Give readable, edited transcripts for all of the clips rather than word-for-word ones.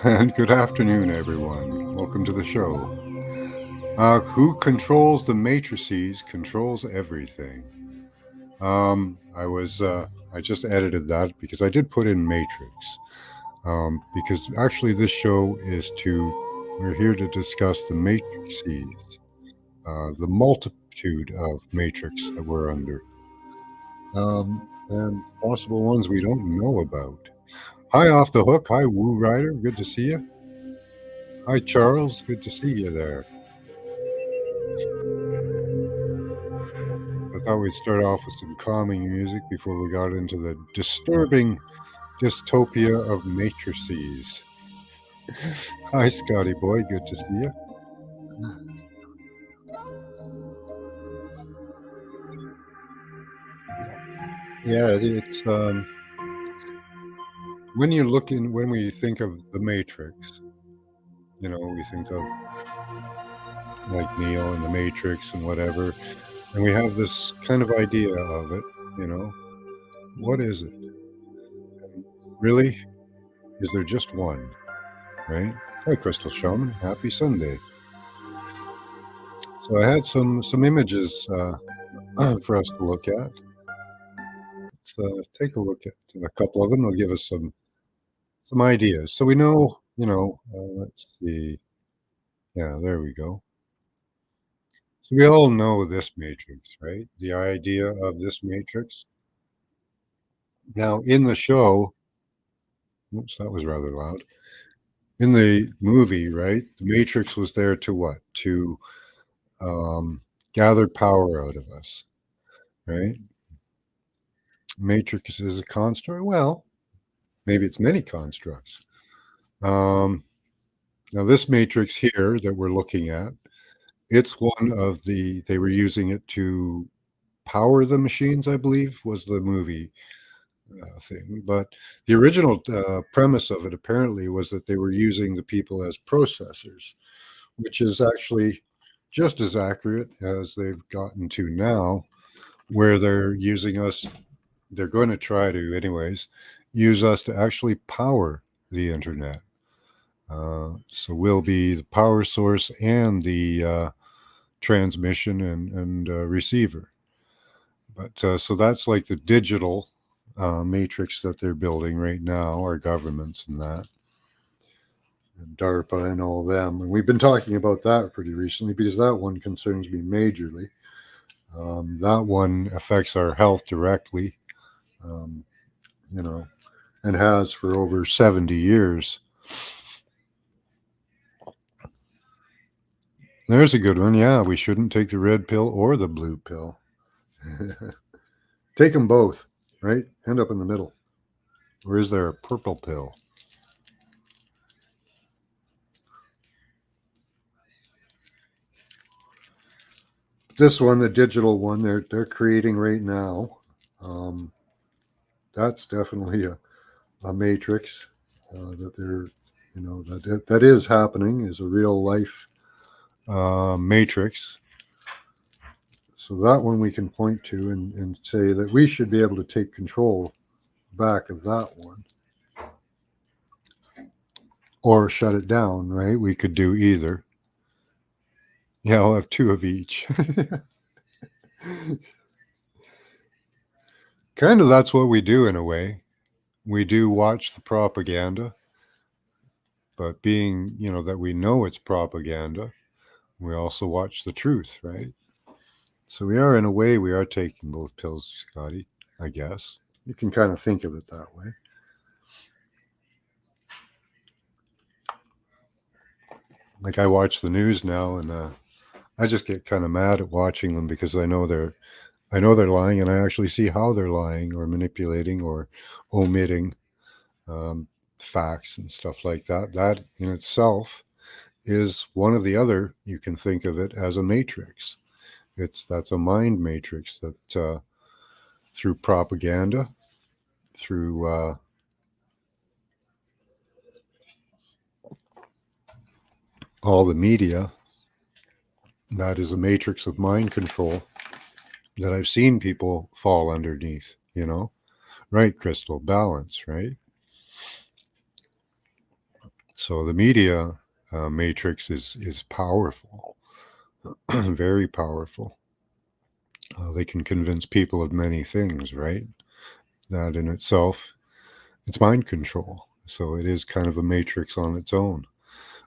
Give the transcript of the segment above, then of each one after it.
And good afternoon, everyone. Welcome to the show. Who controls the matrices controls everything. I just edited that because I did put in matrix. Because actually, this show we're here to discuss the matrices, the multitude of matrix that we're under, and possible ones we don't know about. Hi, Off the Hook. Hi, Woo Rider. Good to see you. Hi, Charles. Good to see you there. I thought we'd start off with some calming music before we got into the disturbing dystopia of matrices. Hi, Scotty boy. Good to see you. Yeah, it's when we think of the Matrix, we think of like Neo and the Matrix and whatever, and we have this kind of idea of it. You know, what is it? Really? Is there just one? Right? Hi, Crystal Shaman. Happy Sunday. So I had some images for us to look at. Let's take a look at a couple of them. They'll give us some ideas. So we know, let's see. Yeah, there we go. So we all know this matrix, right? The idea of this matrix. Now, in the show, oops, that was rather loud. In the movie, right, the matrix was there to what? To gather power out of us, right? Matrix is a construct. Well, maybe it's many constructs. Um, Now, this matrix here that we're looking at, it's one of they were using it to power the machines, I believe, was the movie thing. But the original premise of it apparently was that they were using the people as processors, which is actually just as accurate as they've gotten to now, where they're using us, they're going to try to, anyways, use us to actually power the internet. So we'll be the power source and the transmission and receiver. But so that's like the digital matrix that they're building right now, our governments and that, and DARPA and all them. And we've been talking about that pretty recently because that one concerns me majorly. That one affects our health directly, um, you know, and has for over 70 years. There's a good one. Yeah, we shouldn't take the red pill or the blue pill. Take them both, right? End up in the middle. Or is there a purple pill? This one, the digital one, they're creating right now. Um, that's definitely a matrix that they're, that is happening, is a real life matrix. So that one we can point to and say that we should be able to take control back of that one. Or shut it down, right? We could do either. Yeah, I'll have two of each. Kind of that's what we do in a way. We do watch the propaganda, but being, that we know it's propaganda, we also watch the truth, right? So we are, in a way, we are taking both pills, Scotty, I guess. You can kind of think of it that way. Like I watch the news now and I just get kind of mad at watching them because I know they're lying and I actually see how they're lying or manipulating or omitting um, facts and stuff like that. That in itself is one of the other. You can think of it as a matrix. That's a mind matrix that through propaganda, through all the media, that is a matrix of mind control that I've seen people fall underneath, right, Crystal? Balance, right? So the media matrix is powerful, very powerful. They can convince people of many things, right? That in itself, it's mind control. So it is kind of a matrix on its own.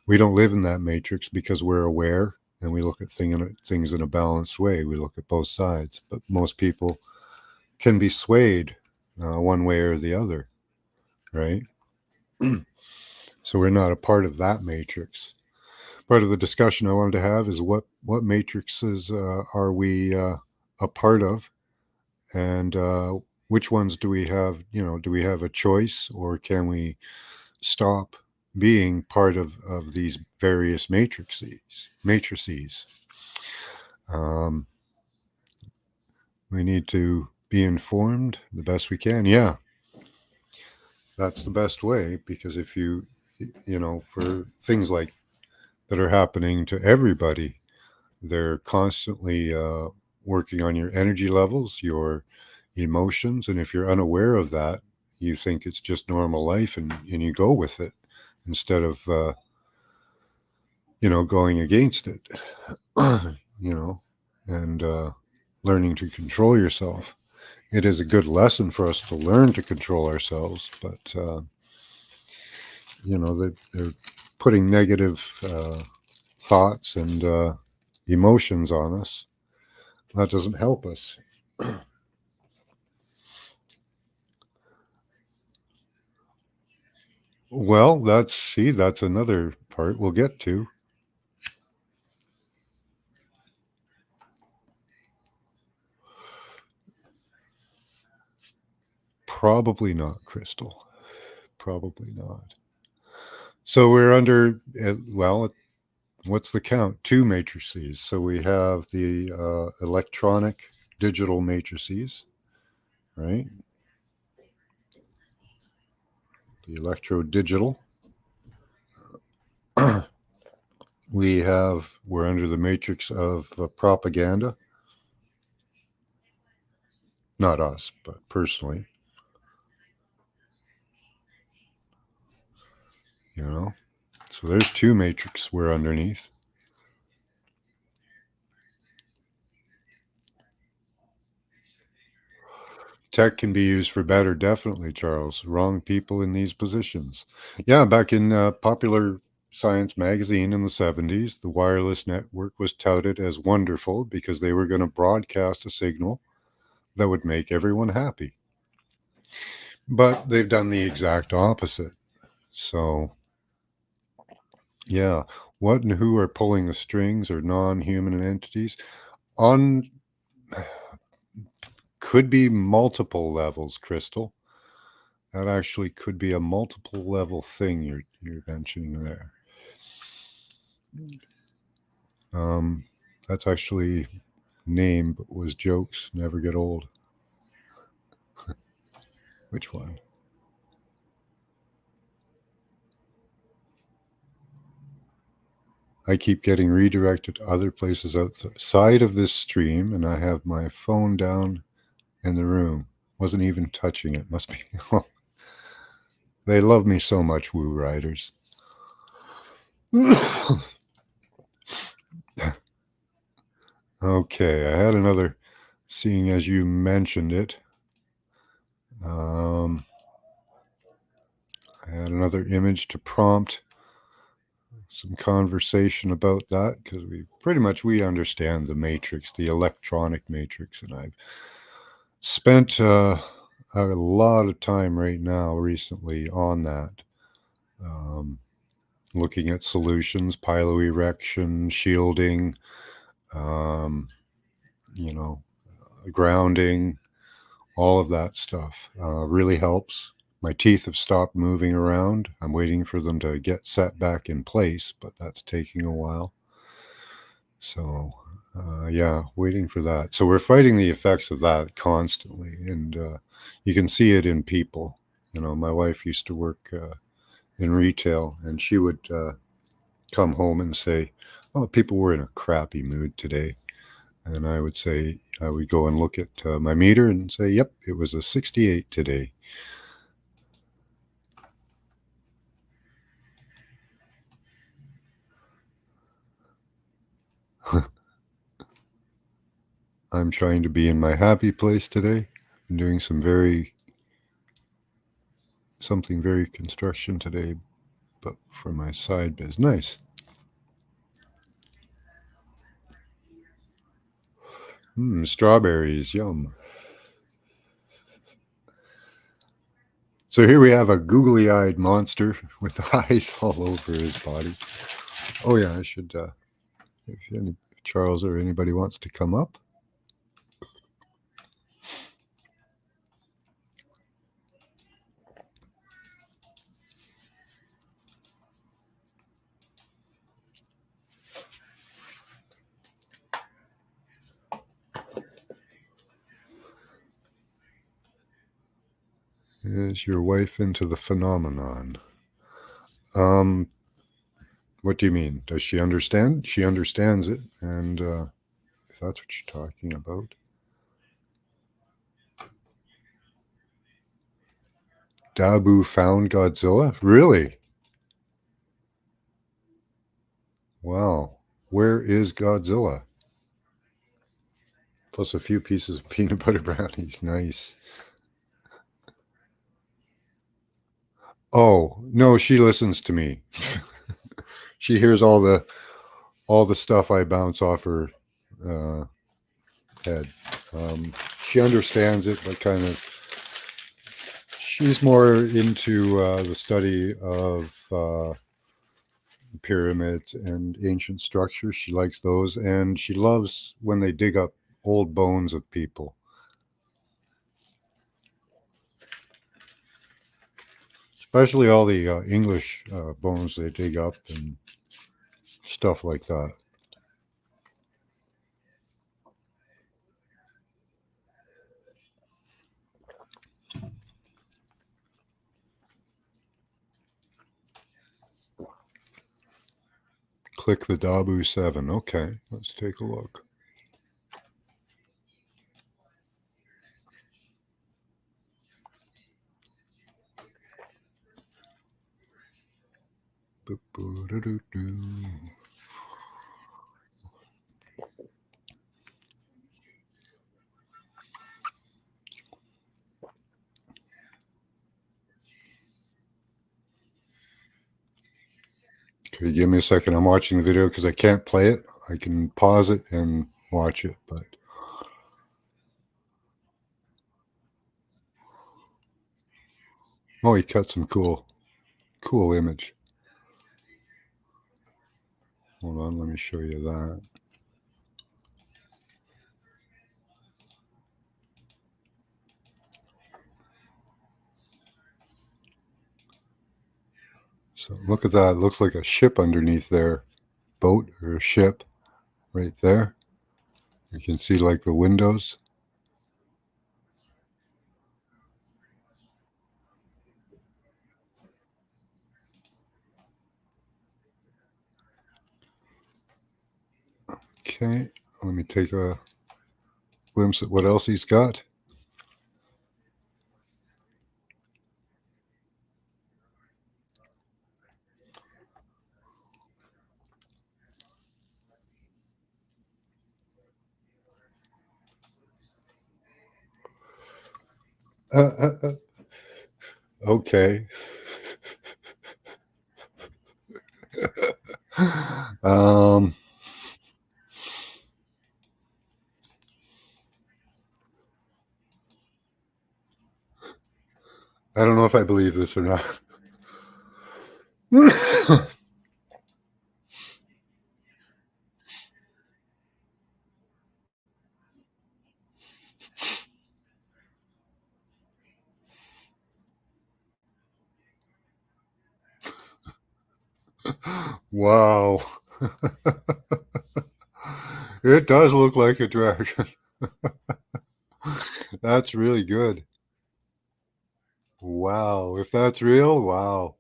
We don't live in that matrix because we're aware and we look at things in a balanced way. We look at both sides, but most people can be swayed one way or the other, right? So we're not a part of that matrix. Part of the discussion I wanted to have is what matrices are we a part of, and which ones do we have? Do we have a choice, or can we stop being part of these various matrices? Um, we need to be informed the best we can. Yeah, that's the best way, because if for things like that are happening to everybody, they're constantly working on your energy levels, your emotions, and if you're unaware of that, you think it's just normal life, and you go with it instead of going against it, you know, and learning to control yourself. It is a good lesson for us to learn to control ourselves, but they're putting negative thoughts and emotions on us. That doesn't help us. Well, that's another part we'll get to. Probably not, Crystal. Probably not. So we're under, well, what's the count? Two matrices. So we have the electronic digital matrices, right? The electro digital. We're under the matrix of propaganda. Not us, but personally, you know. So there's two matrix we're underneath. Tech can be used for better, definitely, Charles. Wrong people in these positions. Yeah, back in Popular Science magazine in the 70s, the wireless network was touted as wonderful because they were going to broadcast a signal that would make everyone happy. But they've done the exact opposite. So, yeah, what and who are pulling the strings are non human entities on could be multiple levels, Crystal. That actually could be a multiple level thing you're mentioning there. Um, that's actually name, but was jokes never get old. Which one? I keep getting redirected to other places outside of this stream, and I have my phone down in the room. Wasn't even touching it. Must be. They love me so much, Woo Riders. Okay, I had another, seeing as you mentioned it, um, I had another image to prompt some conversation about that, because we understand the matrix, the electronic matrix, and I've spent a lot of time right now recently on that, um, looking at solutions, piloerection, shielding, um, you know, grounding, all of that stuff really helps. My teeth have stopped moving around. I'm waiting for them to get set back in place, but that's taking a while. So, yeah, waiting for that. So we're fighting the effects of that constantly, and you can see it in people. My wife used to work in retail, and she would come home and say, "Oh, people were in a crappy mood today." And I would say, I would go and look at my meter and say, "Yep, it was a 68 today." I'm trying to be in my happy place today. I'm doing something very construction today, but for my side biz. Nice. Strawberries, yum. So here we have a googly-eyed monster with eyes all over his body. Oh yeah, I should. If Charles or anybody wants to come up, is your wife into the phenomenon? Um, what do you mean? Does she understand? She understands it, and if that's what you're talking about. Dabu found Godzilla? Really? Wow. Where is Godzilla? Plus a few pieces of peanut butter brownies. Nice. Oh, no, she listens to me. She hears all the stuff I bounce off her uh, head. Um, she understands it, but kind of she's more into the study of pyramids and ancient structures. She likes those, and she loves when they dig up old bones of people, especially all the English bones they dig up and stuff like that. Click the Dabu 7. Okay, let's take a look. Okay, give me a second. I'm watching the video because I can't play it. I can pause it and watch it, but oh, he cut some cool image. Hold on, let me show you that. So look at that. It looks like a ship underneath there. Boat or a ship right there. You can see like the windows. Okay, let me take a glimpse at what else he's got. Okay. um, I don't know if I believe this or not. Wow. It does look like a dragon. That's really good. Wow, if that's real, wow.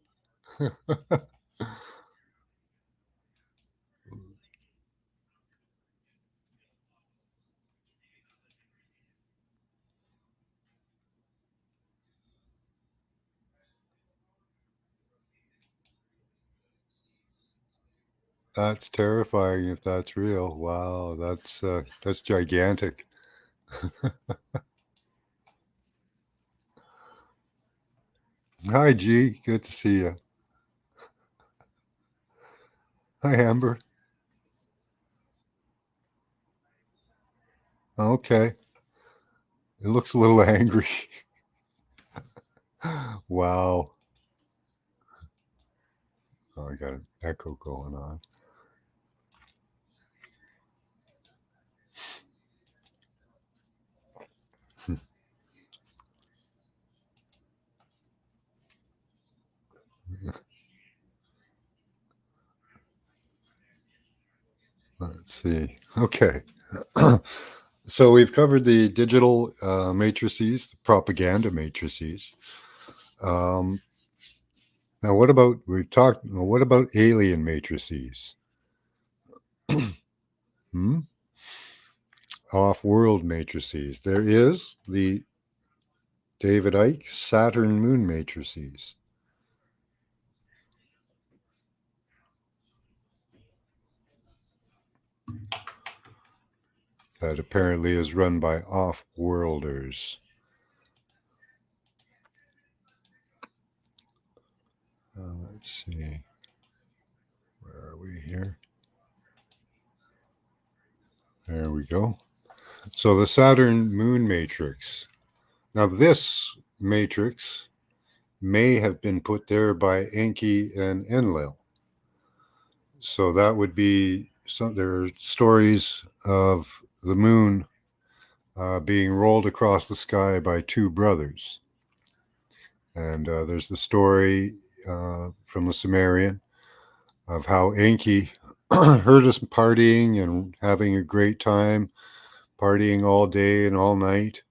That's terrifying if that's real. Wow, that's gigantic. Hi, G. Good to see you. Hi, Amber. Okay. It looks a little angry. Wow. Oh, I got an echo going on. Let's see. Okay. So we've covered the digital matrices, the propaganda matrices. Um, Now, what about what about alien matrices? Hmm? Off-world matrices. There is the David Icke Saturn moon matrices that apparently is run by off-worlders. Let's see. Where are we here? There we go. So the Saturn moon matrix. Now, this matrix may have been put there by Enki and Enlil. So that would be some. There are stories of the moon being rolled across the sky by two brothers, and there's the story from the Sumerian of how Enki heard us partying and having a great time, partying all day and all night,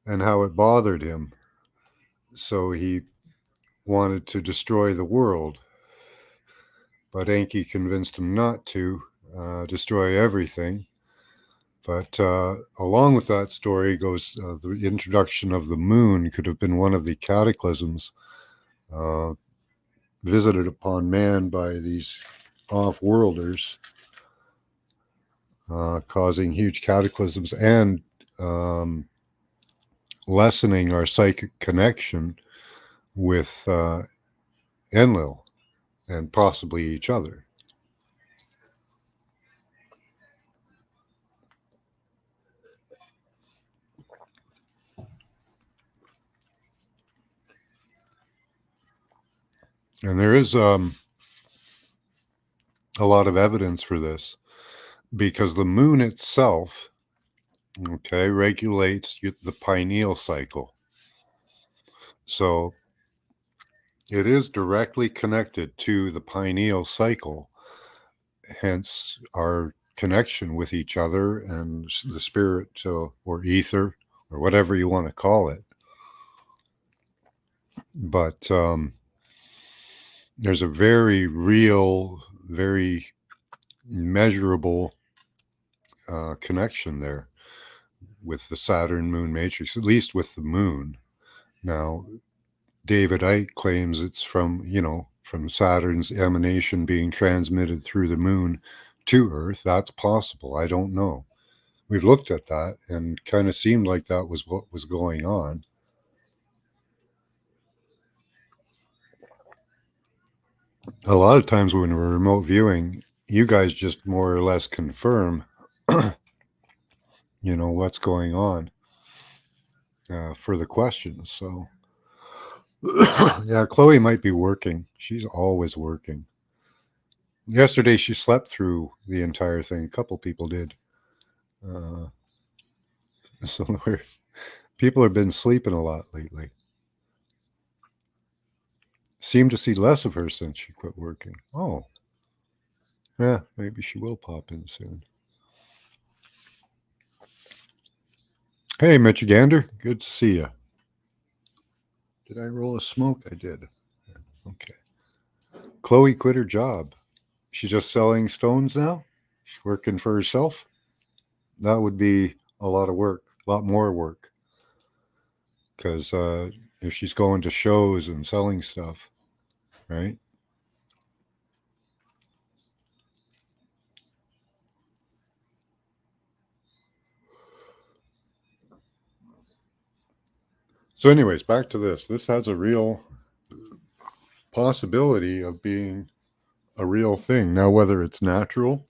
and how it bothered him. So he wanted to destroy the world, but Enki convinced him not to destroy everything. But along with that story goes the introduction of the moon could have been one of the cataclysms uh, visited upon man by these off-worlders, causing huge cataclysms and um, lessening our psychic connection with Enlil and possibly each other. And there is a lot of evidence for this because the moon itself, okay, regulates the pineal cycle. So it is directly connected to the pineal cycle, hence our connection with each other and the spirit or ether or whatever you want to call it. But there's a very real, very measurable connection there with the Saturn moon matrix, at least with the moon. Now, David Icke claims it's from Saturn's emanation being transmitted through the moon to Earth. That's possible. I don't know. We've looked at that and kind of seemed like that was what was going on. A lot of times when we're remote viewing, you guys just more or less confirm, what's going on for the questions. So, yeah, Chloe might be working. She's always working. Yesterday, she slept through the entire thing. A couple people did. Uh, so people have been sleeping a lot lately. Seem to see less of her since she quit working. Oh, yeah, maybe she will pop in soon. Hey, Michigander, good to see you. Did I roll a smoke? I did. Okay. Chloe quit her job. She's just selling stones now? She's working for herself? That would be a lot of work, a lot more work. Because if she's going to shows and selling stuff, right? So, anyways, back to this. This has a real possibility of being a real thing. Now, whether it's natural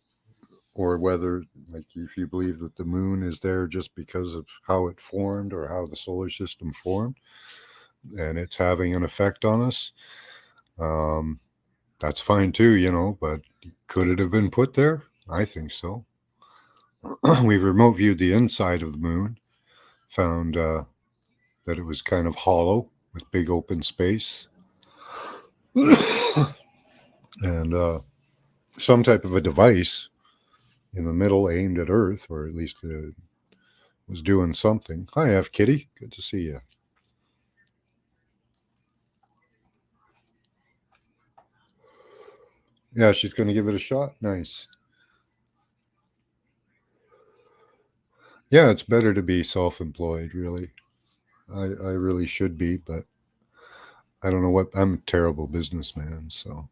or whether, like, if you believe that the moon is there just because of how it formed or how the solar system formed and it's having an effect on us, um, that's fine too, but could it have been put there? I think so. We've remote viewed the inside of the moon, found that it was kind of hollow with big open space. And some type of a device in the middle aimed at Earth, or at least was doing something. Hi, F Kitty. Good to see you. Yeah, she's going to give it a shot. Nice. Yeah, it's better to be self-employed. Really, I really should be, but I don't know what. I'm a terrible businessman, so.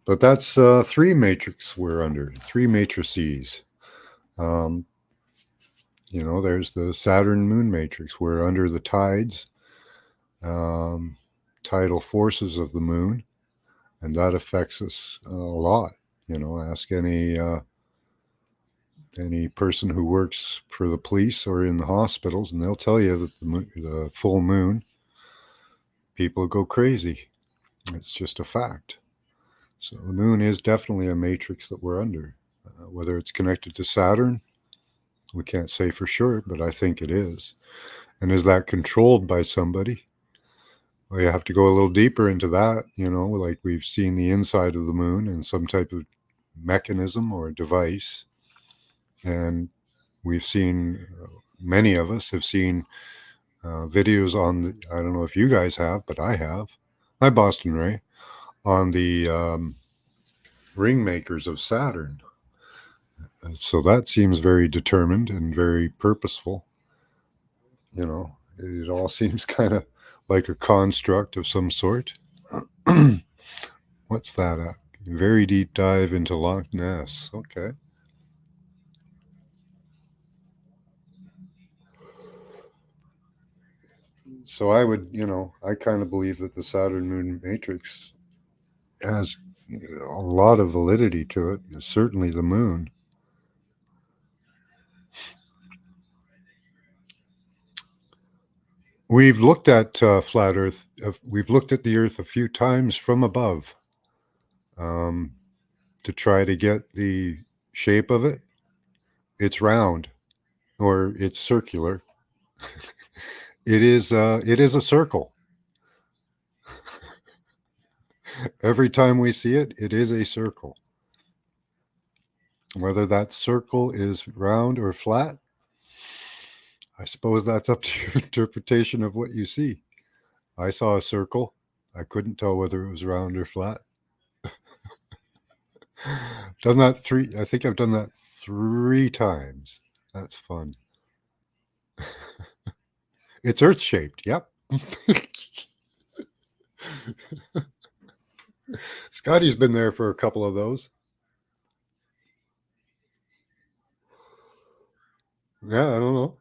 But that's three matrix we're under. Three matrices. Um, there's the Saturn Moon matrix. We're under the tides, um, tidal forces of the moon, and that affects us a lot. Ask any person who works for the police or in the hospitals, and they'll tell you that the full moon, people go crazy. It's just a fact. So the moon is definitely a matrix that we're under. Whether it's connected to Saturn, we can't say for sure, but I think it is. And is that controlled by somebody? Well, you have to go a little deeper into that, like we've seen the inside of the moon and some type of mechanism or device. And we've seen, many of us have seen videos on I don't know if you guys have, but I have. Hi, Boston Ray, on the ring makers of Saturn. So that seems very determined and very purposeful. It all seems kind of like a construct of some sort. What's that? Very deep dive into Loch Ness. Okay. So I would, I kind of believe that the Saturn Moon matrix has a lot of validity to it. Certainly the moon. We've looked at flat Earth. We've looked at the Earth a few times from above um, to try to get the shape of it. It's round or it's circular. It is a circle. Every time we see it, it is a circle. Whether that circle is round or flat, I suppose that's up to your interpretation of what you see. I saw a circle. I couldn't tell whether it was round or flat. Done that three. I think I've done that 3 times. That's fun. It's Earth shaped. Yep. Scotty's been there for a couple of those. Yeah, I don't know.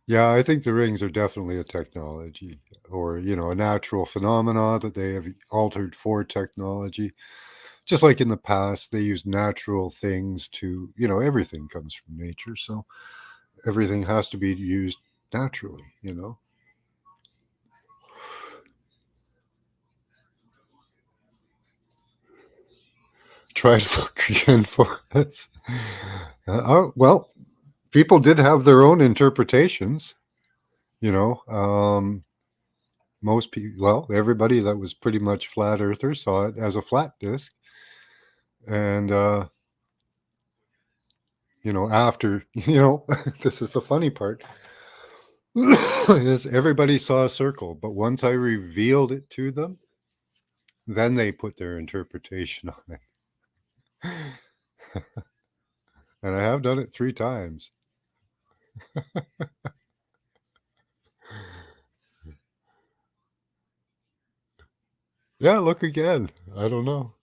Yeah, I think the rings are definitely a technology or, a natural phenomena that they have altered for technology. Just like in the past, they used natural things to, everything comes from nature. So everything has to be used naturally. try to look again for us. Oh, well, people did have their own interpretations, you know. Most people, well, everybody that was pretty much flat earther saw it as a flat disk. And, after, this is the funny part, is everybody saw a circle. But once I revealed it to them, then they put their interpretation on it. And I have done it 3 times. Yeah, look again. I don't know.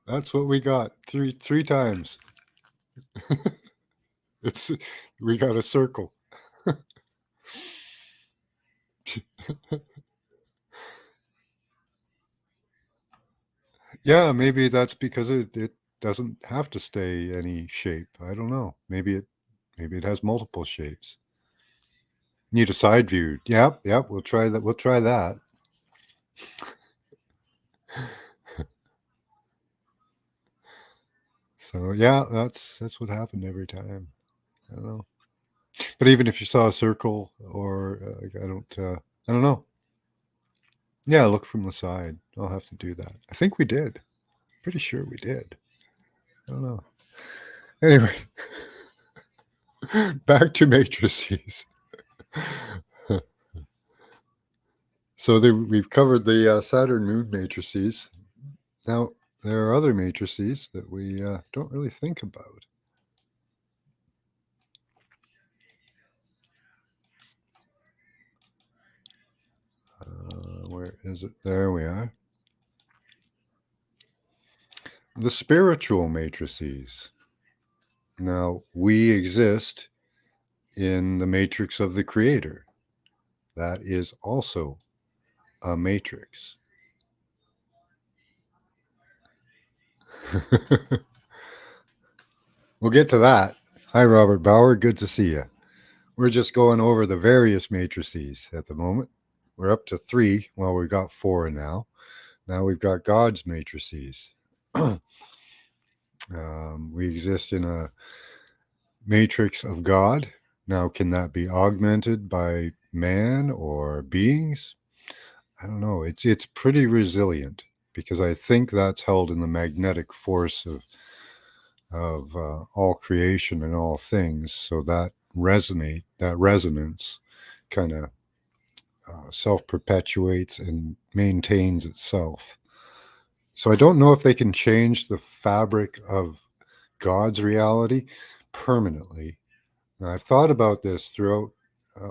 That's what we got. Three times. It's we got a circle. Yeah, maybe that's because it doesn't have to stay any shape. I don't know. Maybe it has multiple shapes. Need a side view. Yep, yep, we'll try that. We'll try that. So yeah, that's what happened every time. I don't know. But even if you saw a circle or like, I don't know. Yeah, look from the side. I'll have to do that. I think we did. Pretty sure we did. I don't know. Anyway, back to matrices. So we've covered the Saturn moon matrices. Now, there are other matrices that we don't really think about. Where is it? There we are. The spiritual matrices. Now, we exist in the matrix of the creator. That is also a matrix. We'll get to that. Hi, Robert Bauer. Good to see you. We're just going over the various matrices at the moment. We're up to 3. Well, we've got 4 now. Now we've got God's matrices. We exist in a matrix of God. Now, can that be augmented by man or beings? I don't know. It's pretty resilient because I think that's held in the magnetic force of all creation and all things. So that resonance kind of self perpetuates and maintains itself. So I don't know if they can change the fabric of God's reality permanently. And I've thought about this throughout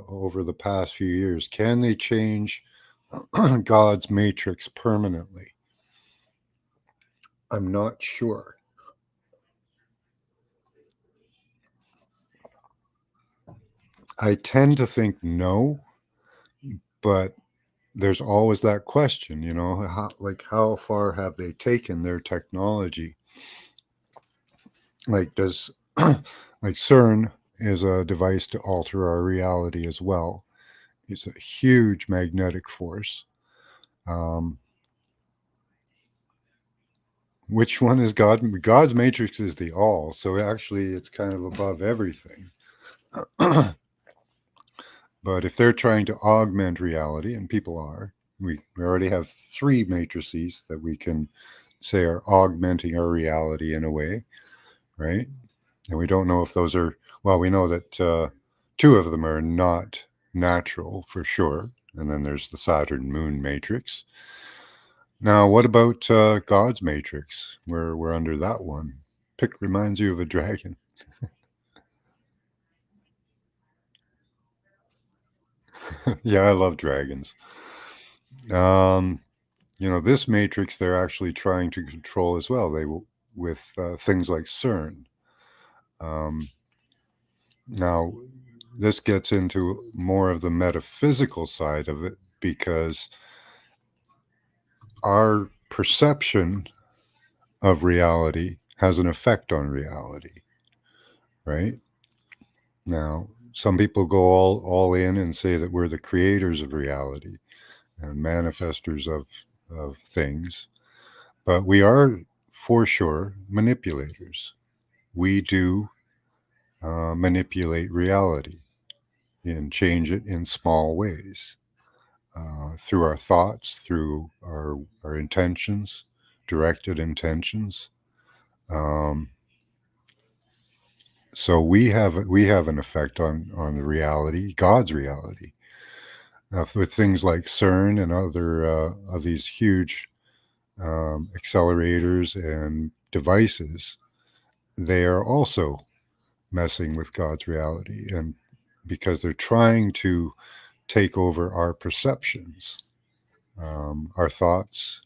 over the past few years. Can they change God's matrix permanently? I'm not sure. I tend to think no, but there's always that question, how far have they taken their technology? Like, does like CERN is a device to alter our reality as well. It's a huge magnetic force. Um, which one is God? God's matrix is the all, so actually it's kind of above everything. But if they're trying to augment reality, and people are, we already have 3 matrices that we can say are augmenting our reality in a way, right? And we don't know if those are, well, we know that 2 of them are not natural for sure. And then there's the Saturn moon matrix. Now, what about God's matrix? We're under that one. Pick reminds you of a dragon. Yeah, I love dragons. Um, this matrix they're actually trying to control as well. They will with things like CERN. Um, now, this gets into more of the metaphysical side of it because our perception of reality has an effect on reality, right? Now, Some people go all in and say that we're the creators of reality and manifestors of things, but we are for sure manipulators. We do manipulate reality and change it in small ways through our thoughts, through our intentions, directed intentions. Um, so we have an effect on the reality, God's reality, with things like CERN and other of these huge accelerators and devices. They are also messing with God's reality, and because they're trying to take over our perceptions, our thoughts,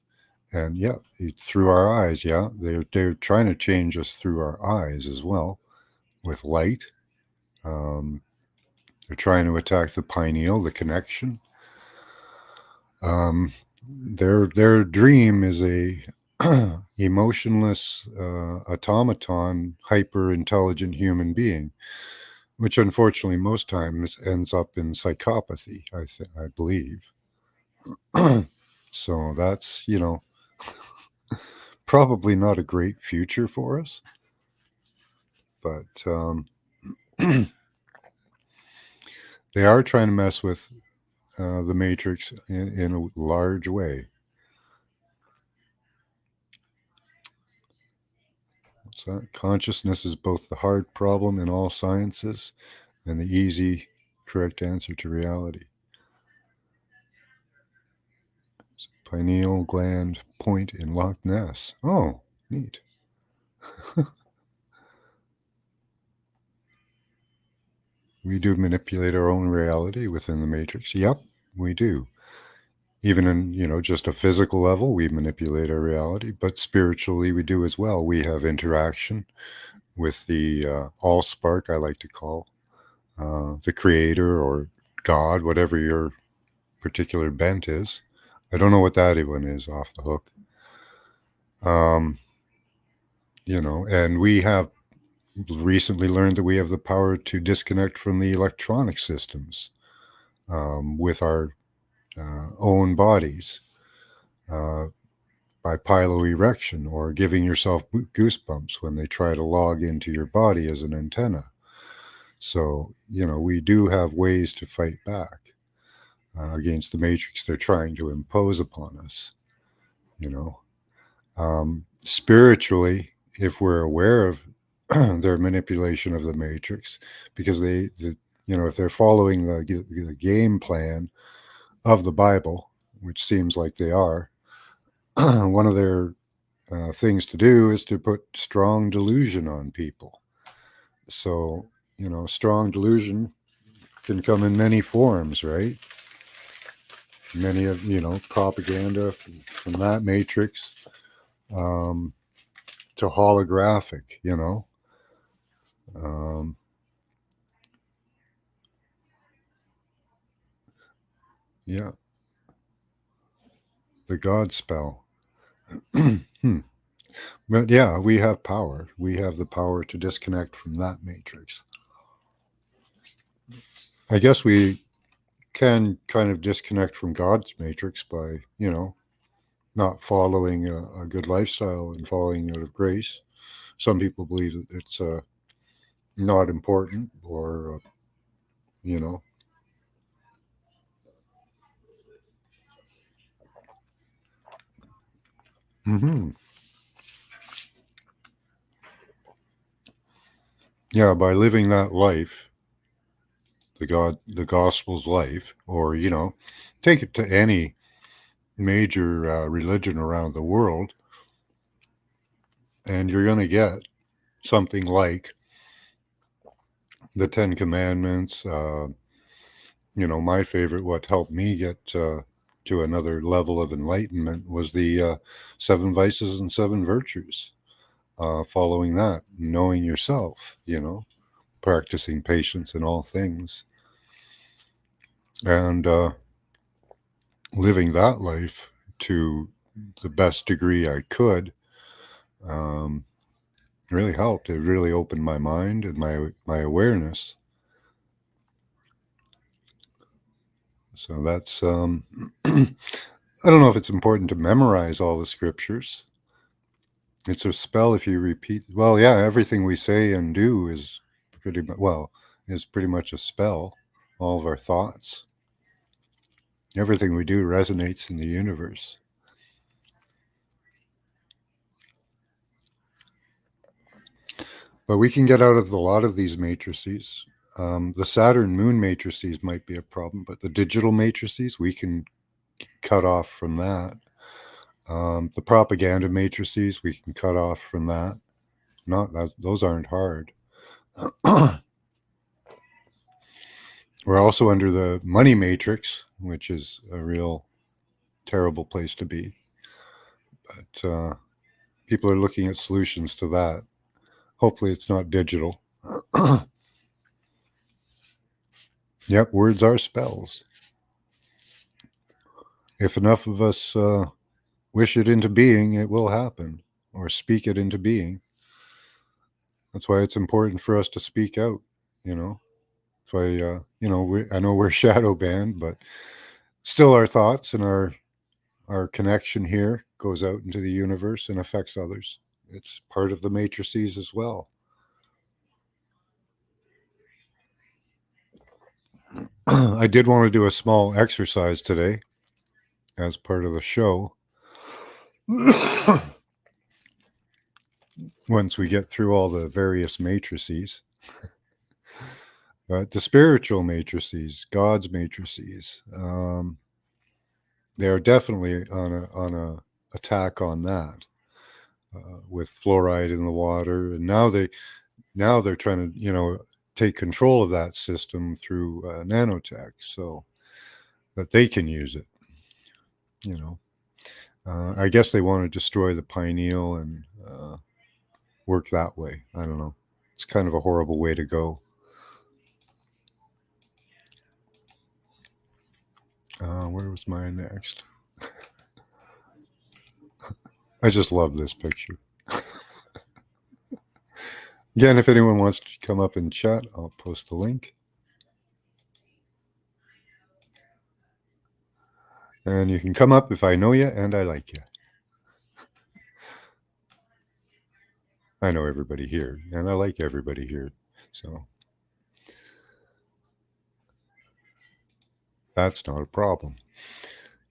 and yeah, through our eyes. Yeah, they're trying to change us through our eyes as well with light. Um, they're trying to attack the pineal, the connection. Um, their dream is a emotionless automaton, hyper intelligent human being, which unfortunately most times ends up in psychopathy. I believe. So that's probably not a great future for us, but they are trying to mess with the matrix in a large way. So consciousness is both the hard problem in all sciences and the easy, correct answer to reality. So pineal gland point in Loch Ness. Oh, neat. We do manipulate our own reality within the matrix. Yep, we do. Even in, just a physical level, we manipulate our reality, but spiritually we do as well. We have interaction with the all spark, I like to call the creator or God, whatever your particular bent is. I don't know what that one is off the hook. Um, and we have recently learned that we have the power to disconnect from the electronic systems with our own bodies uh, by piloerection or giving yourself goosebumps when they try to log into your body as an antenna. So, we do have ways to fight back against the matrix they're trying to impose upon us, you know. Spiritually, if we're aware of their manipulation of the matrix, because if they're following the game plan of the Bible, which seems like they are, one of their things to do is to put strong delusion on people. So, strong delusion can come in many forms, right? Many of, propaganda from that matrix um, to holographic, um, yeah, the God spell. Hmm. But yeah, we have power. We have the power to disconnect from that matrix. I guess we can kind of disconnect from God's matrix by, not following a good lifestyle and following out of grace. Some people believe that it's not important or, you know, hmm yeah, by living that life, the gospel's life, or, take it to any major religion around the world, and you're going to get something like the Ten Commandments. My favorite, what helped me get to another level of enlightenment was the seven vices and seven virtues. Following that, knowing yourself, practicing patience in all things, and living that life to the best degree I could. Um, really helped. It really opened my mind and my awareness. So that's I don't know if it's important to memorize all the scriptures. It's a spell if you repeat. Well, yeah, everything we say and do is pretty much a spell. All of our thoughts, everything we do resonates in the universe. But we can get out of a lot of these matrices. The Saturn moon matrices might be a problem, but the digital matrices, we can cut off from that. The propaganda matrices, we can cut off from that. Not that, those aren't hard. We're also under the money matrix, which is a real terrible place to be. But people are looking at solutions to that. Hopefully, it's not digital. Yep, words are spells. If enough of us wish it into being, it will happen, or speak it into being. That's why it's important for us to speak out. You know, that's why I know we're shadow banned, but still, our thoughts and our connection here goes out into the universe and affects others. It's part of the matrices as well. I did want to do a small exercise today as part of the show. Once we get through all the various matrices, but the spiritual matrices, God's matrices, they are definitely on a attack on that with fluoride in the water, and now they're trying to take control of that system through nanotech, so that they can use it. You know, I guess they want to destroy the pineal and work that way. I don't know. It's kind of a horrible way to go. Where was mine next? I just love this picture. Again, if anyone wants to come up and chat, I'll post the link. And you can come up if I know you and I like you. I know everybody here, and I like everybody here. So that's not a problem.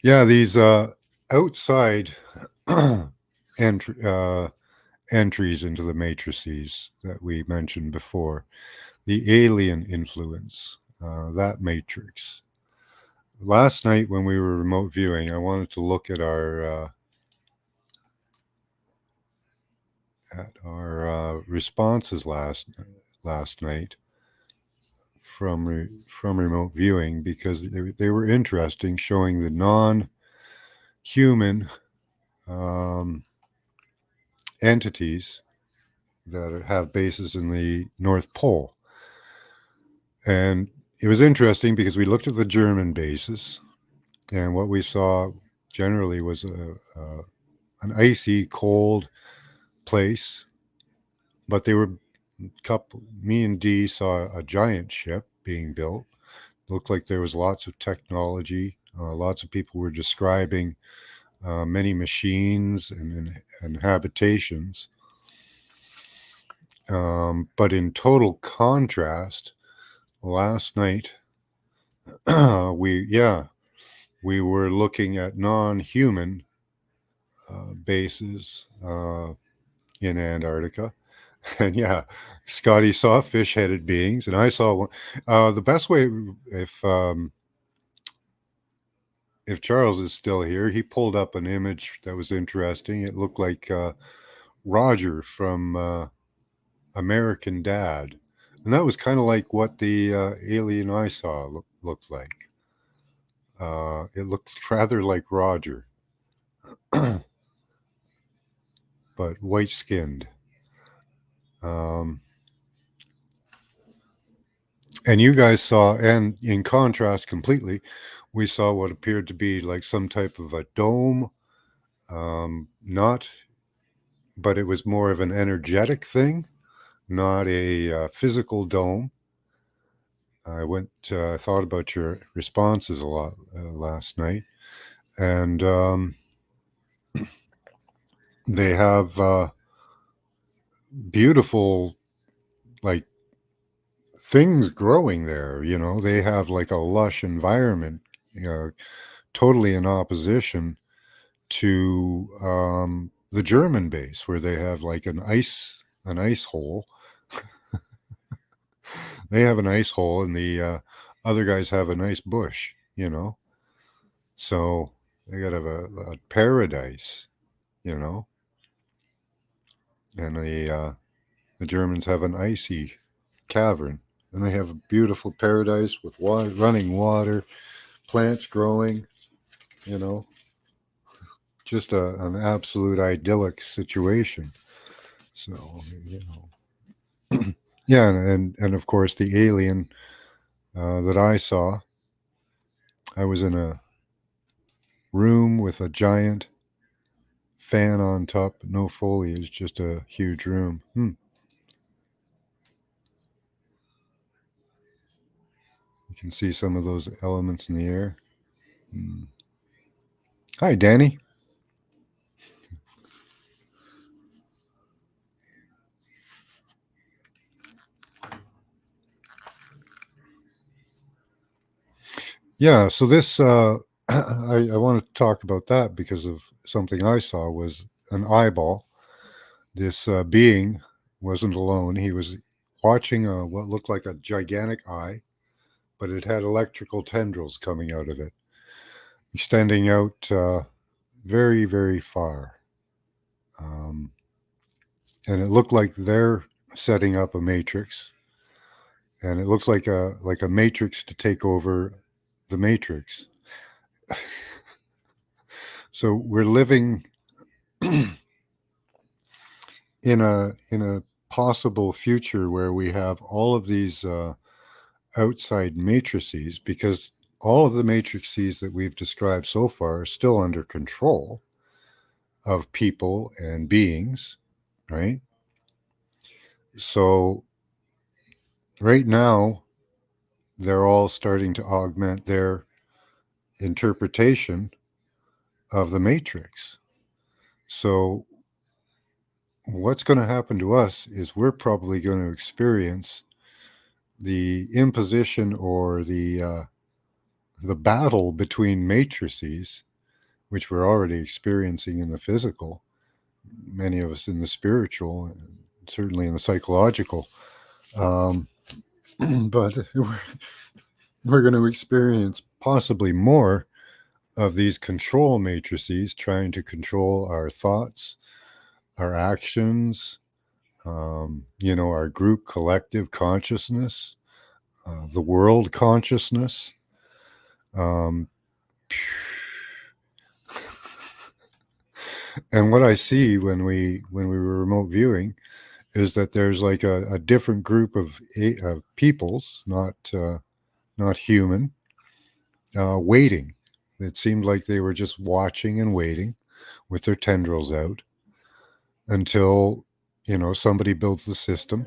Yeah, these outside entries into the matrices that we mentioned before, the alien influence, that matrix. Last night when we were remote viewing, I wanted to look at our responses last night from remote viewing, because they were interesting, showing the non-human entities that have bases in the North Pole. And it was interesting because we looked at the German bases, and what we saw generally was an icy, cold place. But they were me and Dee saw a giant ship being built. It looked like there was lots of technology. Lots of people were describing many machines and habitations. But in total contrast, last night we were looking at non-human bases in Antarctica. And yeah, Scotty saw fish-headed beings, and I saw one. The best way, if Charles is still here, he pulled up an image that was interesting. It looked like Roger from American Dad, and that was kind of like what the alien I saw looked like. It looked rather like Roger, but white-skinned. And you guys saw, and in contrast completely, we saw what appeared to be like some type of a dome. Not, but it was more of an energetic thing, not a physical dome. I thought about your responses a lot last night, and they have beautiful, like, things growing there. They have like a lush environment, totally in opposition to the German base, where they have like an ice hole. They have an ice hole, and the other guys have a nice bush. So they got a paradise. You know, and the Germans have an icy cavern, and they have a beautiful paradise with water, running water, plants growing. You know, just an absolute idyllic situation. So, you know, yeah, and of course the alien that I saw, I was in a room with a giant fan on top, but no foliage, just a huge room. You can see some of those elements in the air. Hmm. Hi, Danny. Yeah, so this I want to talk about that because of something I saw was an eyeball. This being wasn't alone. He was watching what looked like a gigantic eye, but it had electrical tendrils coming out of it, extending out very, very far. Um, and it looked like they're setting up a matrix, and it looks like a matrix to take over the matrix. So we're living in a possible future where we have all of these outside matrices, because all of the matrices that we've described so far are still under control of people and beings, right? So right now they're all starting to augment their interpretation of the matrix. So what's going to happen to us is we're probably going to experience the imposition or the battle between matrices, which we're already experiencing in the physical, many of us in the spiritual, certainly in the psychological. Um, but we're going to experience possibly more of these control matrices trying to control our thoughts, our actions, our group collective consciousness, the world consciousness. Um, and what I see when we were remote viewing is that there's like a different group of peoples, not human, waiting. It seemed like they were just watching and waiting with their tendrils out until somebody builds the system,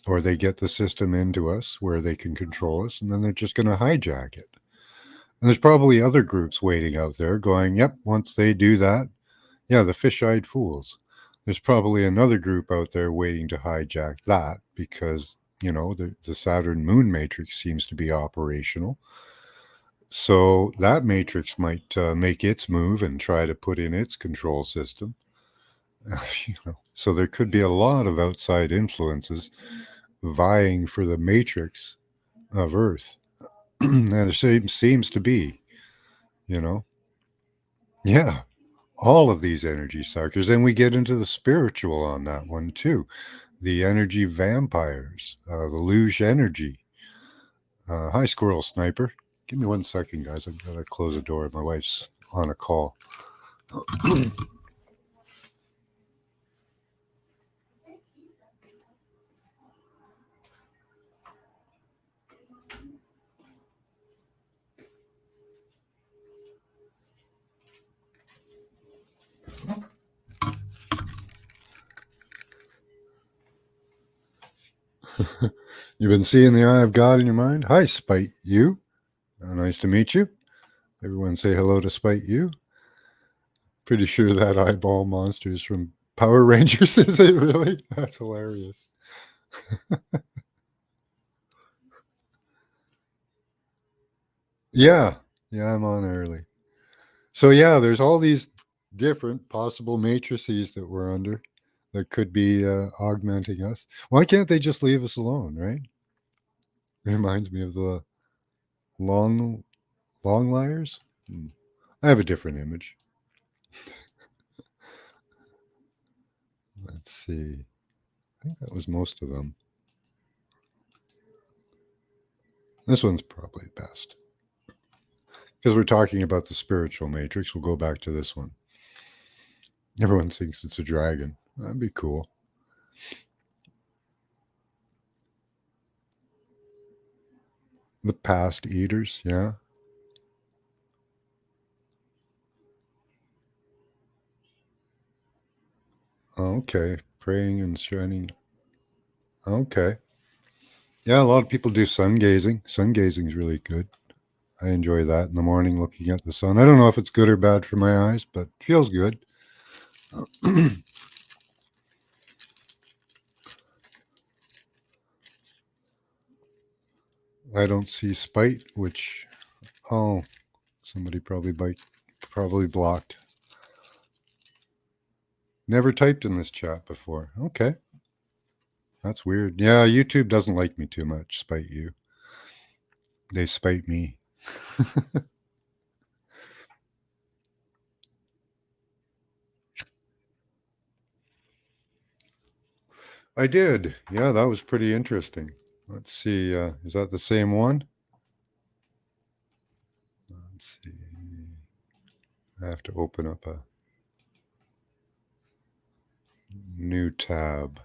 or they get the system into us where they can control us, and then they're just going to hijack it. And there's probably other groups waiting out there going, yep, once they do that, yeah, the fish-eyed fools. There's probably another group out there waiting to hijack that because, the Saturn moon matrix seems to be operational. So that matrix might make its move and try to put in its control system. So there could be a lot of outside influences vying for the matrix of Earth. And there seems to be, you know, yeah, all of these energy suckers. And we get into the spiritual on that one too. The energy vampires, the luge energy. Hi, Squirrel Sniper. Give me 1 second, guys. I've got to close the door. My wife's on a call. You've been seeing the eye of God in your mind? Hi, Spite You. Nice to meet you. Everyone say hello to Spite You. Pretty sure that eyeball monster is from Power Rangers. Is it really? That's hilarious. Yeah. Yeah, I'm on early. So, yeah, there's all these different possible matrices that we're under that could be augmenting us. Why can't they just leave us alone, right? It reminds me of the long, long liars. Hmm. I have a different image. Let's see. I think that was most of them. This one's probably best. Because we're talking about the spiritual matrix, we'll go back to this one. Everyone thinks it's a dragon. That'd be cool. The past eaters, yeah. Okay. Praying and shining. Okay. Yeah, a lot of people do sun gazing. Sun gazing is really good. I enjoy that in the morning looking at the sun. I don't know if it's good or bad for my eyes, but it feels good. I don't see spite, which, oh, somebody probably blocked. Never typed in this chat before. Okay. That's weird. Yeah, YouTube doesn't like me too much, spite you. They spite me. I did. Yeah, that was pretty interesting. Let's see. Is that the same one? Let's see. I have to open up a new tab.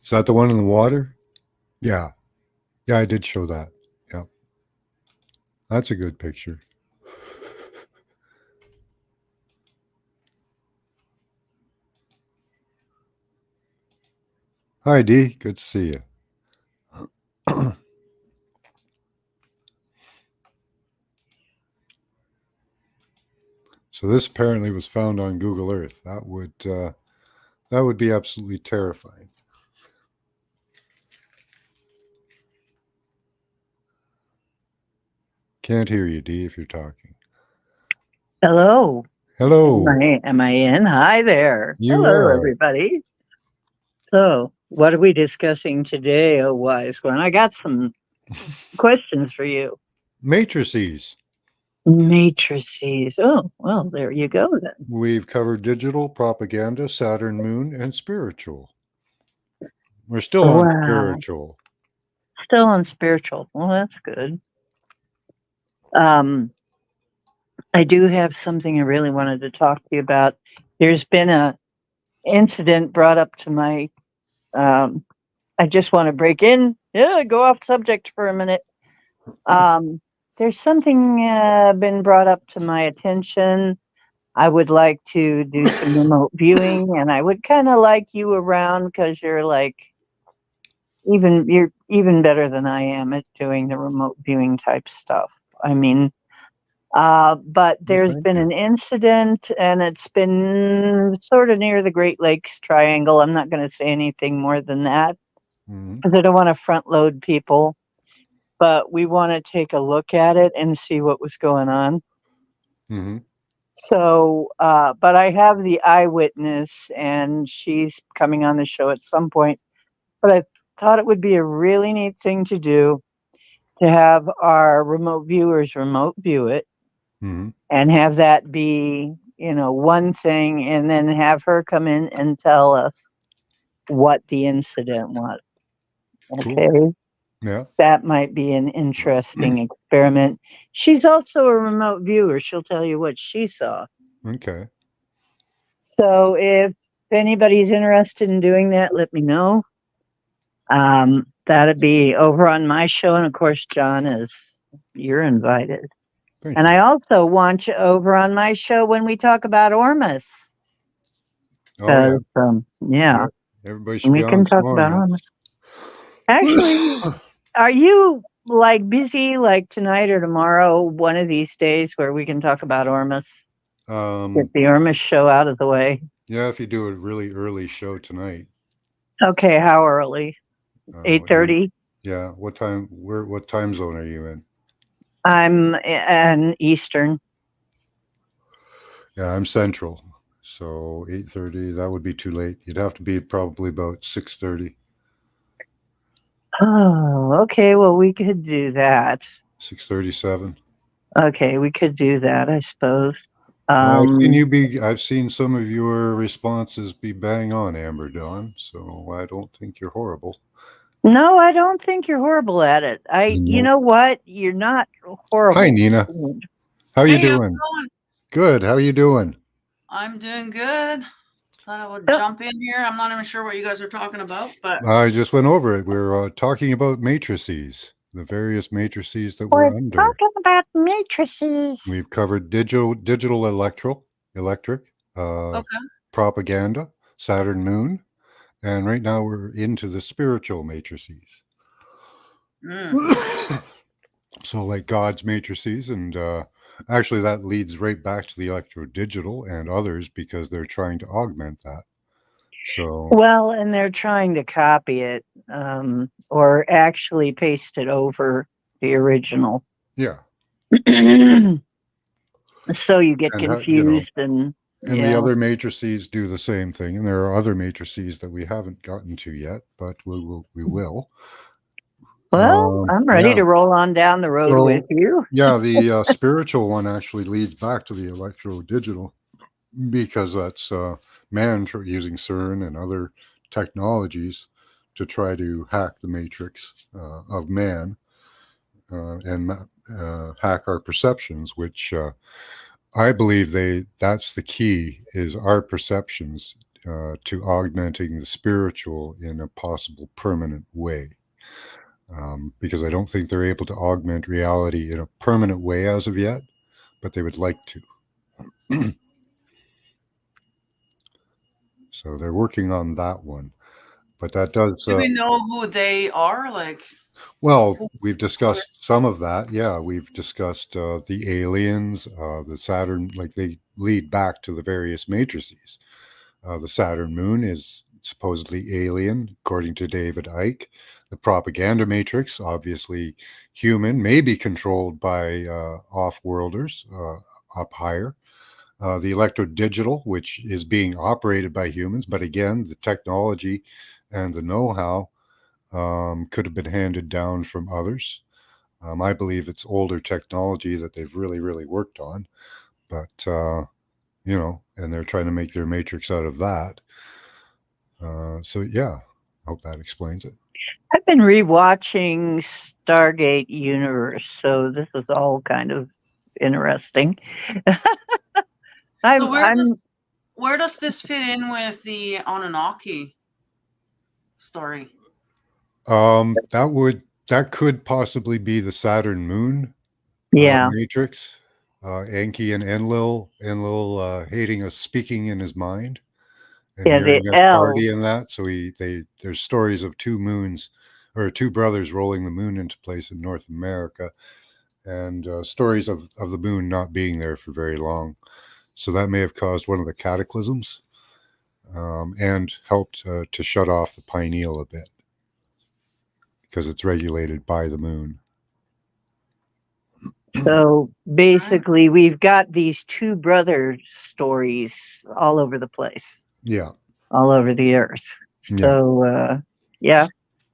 Is that the one in the water? Yeah. Yeah, I did show that. Yeah. That's a good picture. Hi, D. Good to see you. So this apparently was found on Google Earth. That would be absolutely terrifying. Can't hear you, D, if you're talking. Hello. Hello. Am I in? Hi there. You Hello, are. everybody. So, what are we discussing today, oh wise one? I got some questions for you. Matrices. Matrices. Oh, well, there you go then. We've covered digital, propaganda, Saturn, moon, and spiritual. We're still on Wow. spiritual. Still on spiritual. Well, that's good. Um, I do have something I really wanted to talk to you about. There's been a incident brought up to my I just want to break in. Yeah, go off subject for a minute. Um, there's something been brought up to my attention. I would like to do some remote viewing, and I would kind of like you around because you're even better than I am at doing the remote viewing type stuff. I mean, but Well, there's thank been you. an incident, and it's been sort of near the Great Lakes Triangle. I'm not going to say anything more than that Mm-hmm. because I don't want to front load people. But we want to take a look at it and see what was going on. Mm-hmm. So, but I have the eyewitness, and she's coming on the show at some point. But I thought it would be a really neat thing to do to have our remote viewers remote view it Mm-hmm. and have that be, one thing, and then have her come in and tell us what the incident was. Cool. Okay. Yeah. That might be an interesting experiment. She's also a remote viewer. She'll tell you what she saw. Okay. So if anybody's interested in doing that, let me know. That'd be over on my show, and of course, John is. you're invited. Thank And you. I also want you over on my show when we talk about Ormus. Oh yeah, 'Cause, yeah, yeah. Everybody should be we on can some talk about Ormus. Ormus. Actually, are you like busy like tonight or tomorrow, one of these days where we can talk about Ormus? Get the Ormus show out of the way. Yeah, if you do a really early show tonight, Okay, how early? uh, eight. 8:30? Yeah, what time? Where? What time zone are you in? I'm an Eastern. Yeah, I'm Central, so 8:30. That would be too late. You'd have to be probably about 6:30, Oh, okay. Well, we could do that. 6:37. Okay, we could do that, I suppose. I've seen Um, you be. I've seen some of your responses be bang on, Amber Dawn. So I don't think you're horrible. no, I don't think you're horrible at it. You No. know what? You're not Hi, horrible. Nina. How you Hey, how's it doing? going? Good. How you doing? I'm doing good. Thought I would Oh, jump in here. I'm not even sure what you guys are talking about, but I just went over it. We're talking about matrices, the various matrices that we're we're under. talking about matrices. We've covered digital electric, okay. propaganda, Saturn moon, and right now we're into the spiritual matrices. Mm. So like God's matrices, and actually that leads right back to the electro digital and others because they're trying to augment that. So Well, and they're trying to copy it, or actually paste it over the original. yeah, So you get and you know, confused and and the yeah. other matrices do the same thing, and there are other matrices that we haven't gotten to yet, but we will. Well, I'm ready Yeah. to roll on down the road with So you. yeah, the spiritual one actually leads back to the electro digital because that's man using CERN and other technologies to try to hack the matrix of man and hack our perceptions, which I believe that's the key is our perceptions to augmenting the spiritual in a possible permanent way. Because I don't think they're able to augment reality in a permanent way as of yet, but they would like to. So they're working on that one. But that does, Do we know who they are? Like, well, who, we've who is, discussed some of that. Yeah, we've discussed the aliens, the Saturn, like they lead back to the various matrices. The Saturn moon is supposedly alien, according to David Icke. The propaganda matrix, obviously human, may be controlled by off-worlders up higher. The electro digital, which is being operated by humans, but again, the technology and the know-how could have been handed down from others. I believe it's older technology that they've really, really worked on, but and they're trying to make their matrix out of that. So yeah, I hope that explains it. I've been rewatching Stargate Universe, so this is all kind of interesting. so I'm where does this fit in with the Anunnaki story? That could possibly be the Saturn moon yeah, matrix. Enki and Enlil hating us, speaking in his mind and yeah, the hearing us L. party in that. So there's stories of two moons or two brothers rolling the moon into place in North America, and stories of the moon not being there for very long. So that may have caused one of the cataclysms and helped to shut off the pineal a bit because it's regulated by the moon. So basically, we've got these two brother stories all over the place, Yeah. all over the earth. Yeah. So, yeah,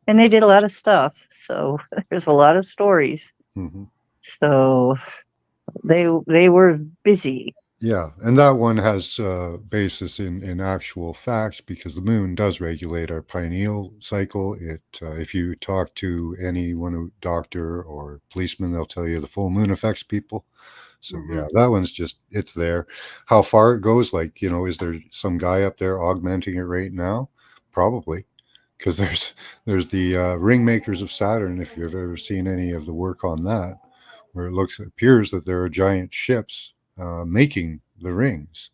and they did a lot of stuff. So there's a lot of stories. Mm-hmm. So they were busy. Yeah, and that one has basis in actual facts because the moon does regulate our pineal cycle. It if you talk to anyone, doctor or policeman, they'll tell you the full moon affects people. So yeah, that one's just it's there. How far it goes, like is there some guy up there augmenting it right now? Probably, because there's the ring makers of Saturn. If you've ever seen any of the work on that, where it appears that there are giant ships making the rings.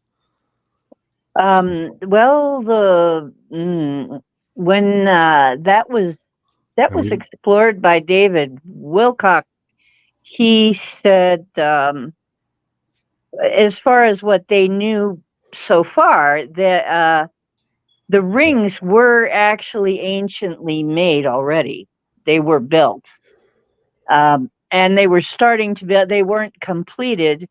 Well, when that was And we, explored by David Wilcock, he said, as far as what they knew so far, that the rings were actually anciently made already. They were built, and they were starting to be. They weren't completed,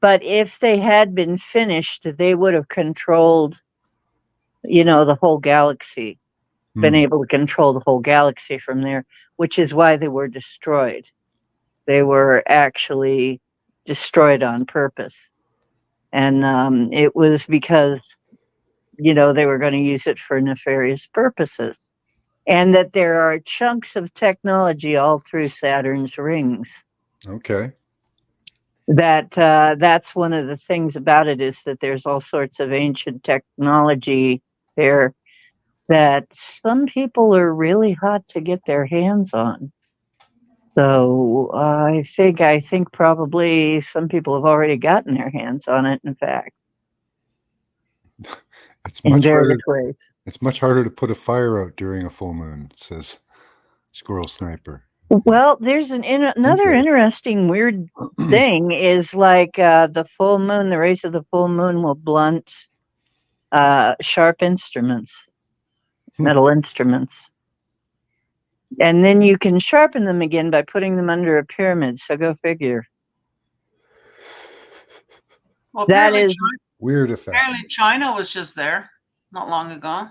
but if they had been finished, they would have controlled, the whole galaxy. Been able to control the whole galaxy from there, which is why they were destroyed. They were actually destroyed on purpose. And it was because, they were going to use it for nefarious purposes. And that there are chunks of technology all through Saturn's rings. okay. That's one of the things about it, is that there's all sorts of ancient technology there that some people are really hot to get their hands on. So I think probably some people have already gotten their hands on it. In fact, It's in much harder. various ways. It's much harder to put a fire out during a full moon, says Squirrel Sniper. Well, there's another interesting weird thing is like the full moon. The rays of the full moon will blunt sharp instruments, metal instruments. And then you can sharpen them again by putting them under a pyramid. So go figure. Well, That is weird effect. Apparently China was just there not long ago.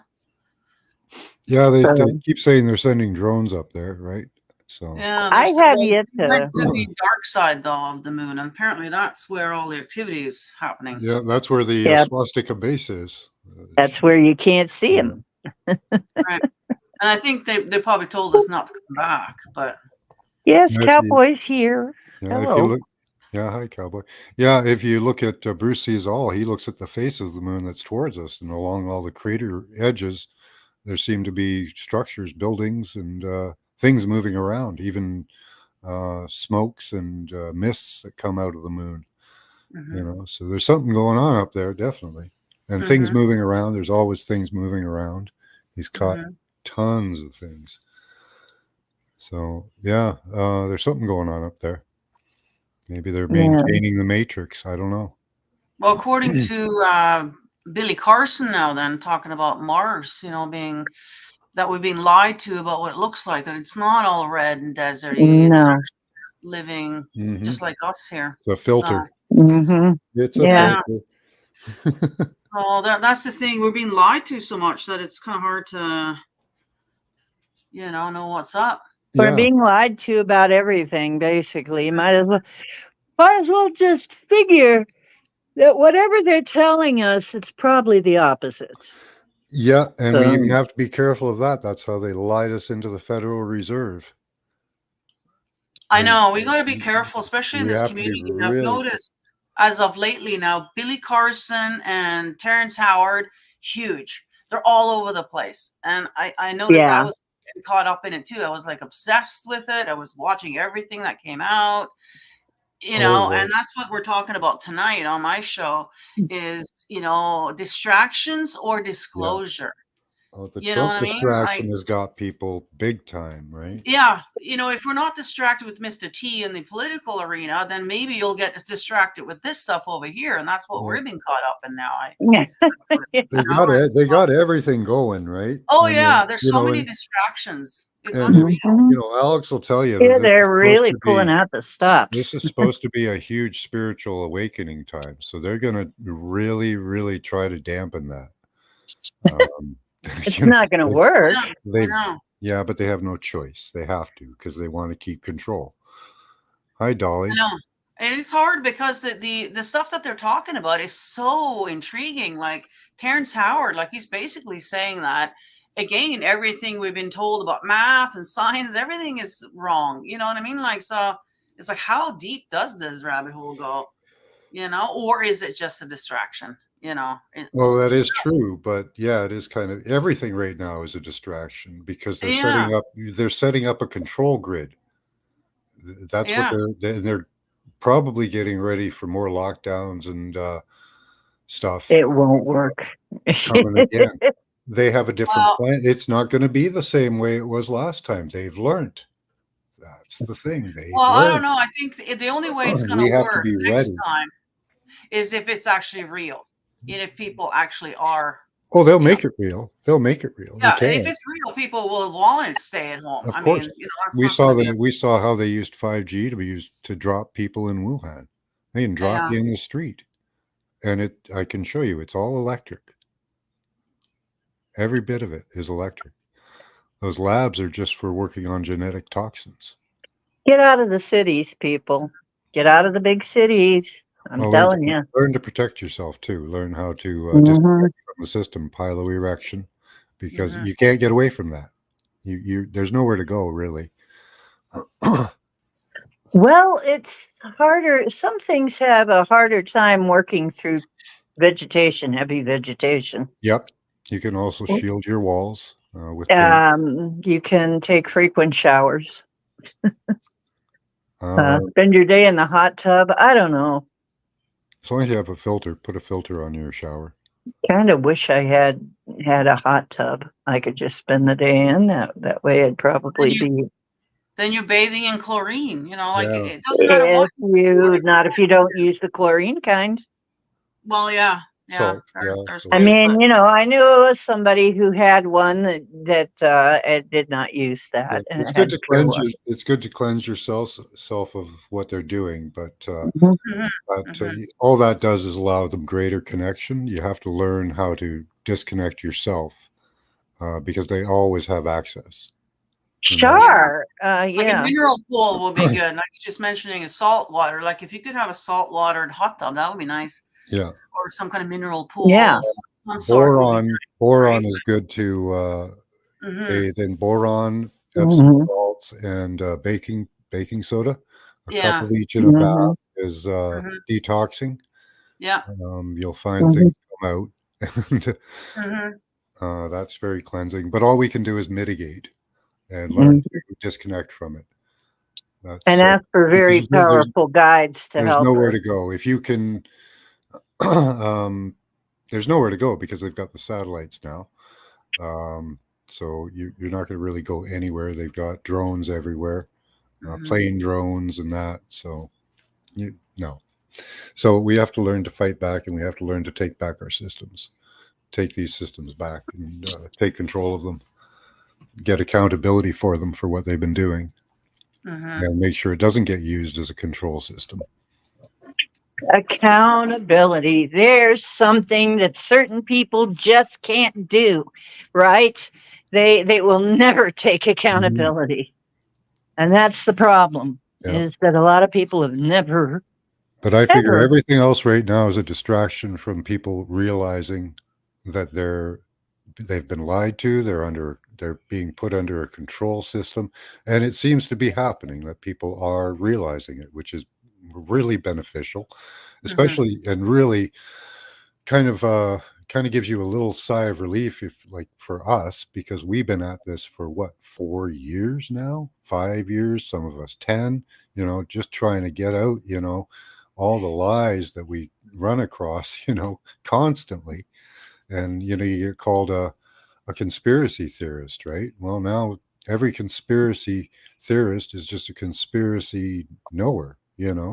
Yeah, they keep saying they're sending drones up there, right? So yeah, I have yet went to the dark side though of the moon, and apparently that's where all the activity is happening. Yeah, that's where the swastika base is. That's where you can't see them. Right. And I think they probably told us not to come back, but yes, Cowboy's here. Yeah, hello. if you look, hi, Cowboy. Yeah, if you look at Bruce Sees All, he looks at the face of the moon that's towards us, and along all the crater edges, there seem to be structures, buildings, and things moving around, even smokes and mists that come out of the moon. So there's something going on up there, definitely, and things moving around. There's always things moving around. He's caught tons of things. So yeah, there's something going on up there. Maybe they're maintaining the matrix. I don't know. Well, according to Billy Carson now, then talking about Mars, being that we've been lied to about what it looks like, that it's not all red and deserty. It's living just like us here. It's a filter. So, it's a filter. So that's the thing. We're being lied to so much that it's kind of hard to, know what's up. We're being lied to about everything, basically. You might as well just figure that whatever they're telling us, it's probably the opposite. Yeah, and we even have to be careful of that. That's how they lied us into the Federal Reserve. I know. We got to be careful, especially in this community. I've noticed as of lately now, Billy Carson and Terrence Howard, huge. They're all over the place. And I noticed I was caught up in it too. I was like obsessed with it. I was watching everything that came out. And that's what we're talking about tonight on my show is, distractions or disclosure. Oh, the Trump distraction has got people big time, right? Yeah. If we're not distracted with Mr. T in the political arena, then maybe you'll get distracted with this stuff over here. And that's what we're being caught up in now. They got everything going, right? Oh, yeah. There's so many distractions. It's unreal. Alex will tell you. Yeah, they're really pulling out the stops. This is supposed to be a huge spiritual awakening time. So they're going to really, really try to dampen that. It's not going to work. Yeah, but they have no choice. They have to because they want to keep control. Hi, Dolly. I know. And it's hard because the stuff that they're talking about is so intriguing. Like Terrence Howard, like he's basically saying that, again, everything we've been told about math and science, everything is wrong. You know what I mean? Like, so it's like, how deep does this rabbit hole go? Or is it just a distraction? Well, that is true, but yeah, it is kind of everything right now is a distraction because they're setting up a control grid. That's what Yes. they're probably getting ready for more lockdowns and stuff It won't work. coming again. They have a different Well, plan. It's not going to be the same way it was last time. They've learned. That's the thing. They've I don't learned. know. I think the only way it's going We to have to work be next ready. time is if it's actually real, and if people actually are. Oh, they'll make it real. They'll make it real. They Yeah, can. if it's real, people will want to stay at home. Of I course. mean, that's not going to be. We saw how they used 5G to be used to drop people in Wuhan. They can drop Yeah. you in the street. And I can show you, it's all electric. Every bit of it is electric. Those labs are just for working on genetic toxins. Get out of the cities, people. Get out of the big cities. I'm Well, telling you. learn to protect yourself too. Learn how to Mhm. disconnect from the system, piloerection, because you can't get away from that. There's nowhere to go really. Well, it's harder. Some things have a harder time working through vegetation, heavy vegetation. Yep. You can also shield your walls with paint. You can take frequent showers. Uh, Spend your day in the hot tub. I don't know. as long as you have a filter, put a filter on your shower. Kind of wish I had a hot tub. I could just spend the day in that way. I'd probably be. Then you're bathing in chlorine. Like Yeah. it doesn't matter what. Not if you don't use the chlorine kind. Well, yeah. Salt, There's I ways, mean, but I knew somebody who had one that did not use that. And it's it good had to pure cleanse water. it's good to cleanse yourself of what they're doing, but Mhm. all that does is allow them greater connection. You have to learn how to disconnect yourself because they always have access. Sure. like a Yeah. mineral pool will be good. And I was just mentioning a salt water. Like if you could have a salt watered hot tub, that would be nice. Yeah. Or some kind of mineral pool. Yeah. Some sort would be nice, Boron right? is good to bathe in. Boron, Epsom Mhm. salts, and baking soda. A Yeah. cup of each in a bath is Mhm. detoxing. Yeah. You'll find things come out. Mhm. That's very cleansing. But all we can do is mitigate and learn to disconnect from it. And ask for very because powerful guides to there's help nowhere us. to go. If you can, there's nowhere to go because they've got the satellites now. So you're not going to really go anywhere. They've got drones everywhere, plane drones and that. So no. So we have to learn to fight back, and we have to learn to take back our systems, take these systems back, and take control of them, get accountability for them for what they've been doing, and make sure it doesn't get used as a control system. Accountability. There's something that certain people just can't do, right? They will never take accountability. And that's the problem, is that a lot of people have never. But I figure everything else right now is a distraction from people realizing that they've been lied to, they're being put under a control system, and it seems to be happening that people are realizing it, which is really beneficial, especially and really kind of gives you a little sigh of relief if like for us, because we've been at this for what, 4 years now, 5 years, some of us 10, just trying to get out, all the lies that we run across, constantly. And you get called a conspiracy theorist, right? Well, now every conspiracy theorist is just a conspiracy knower, Just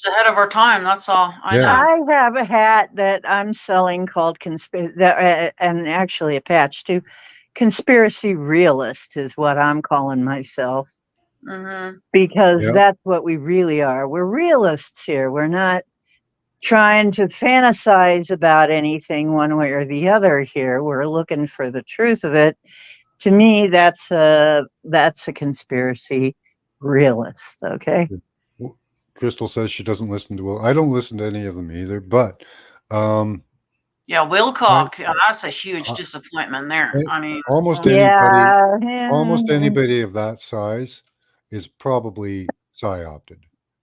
ahead of our time. That's all. I know. I have a hat that I'm selling called and actually a patch too. Conspiracy realist is what I'm calling myself. Because that's what we really are. We're realists here. We're not trying to fantasize about anything one way or the other here. We're looking for the truth of it. To me, that's a conspiracy realist. Okay. Crystal says she doesn't listen to Will. I don't listen to any of them either, but yeah, Wilcock, that's a huge disappointment there. I mean, almost anybody of that size is probably psyopted.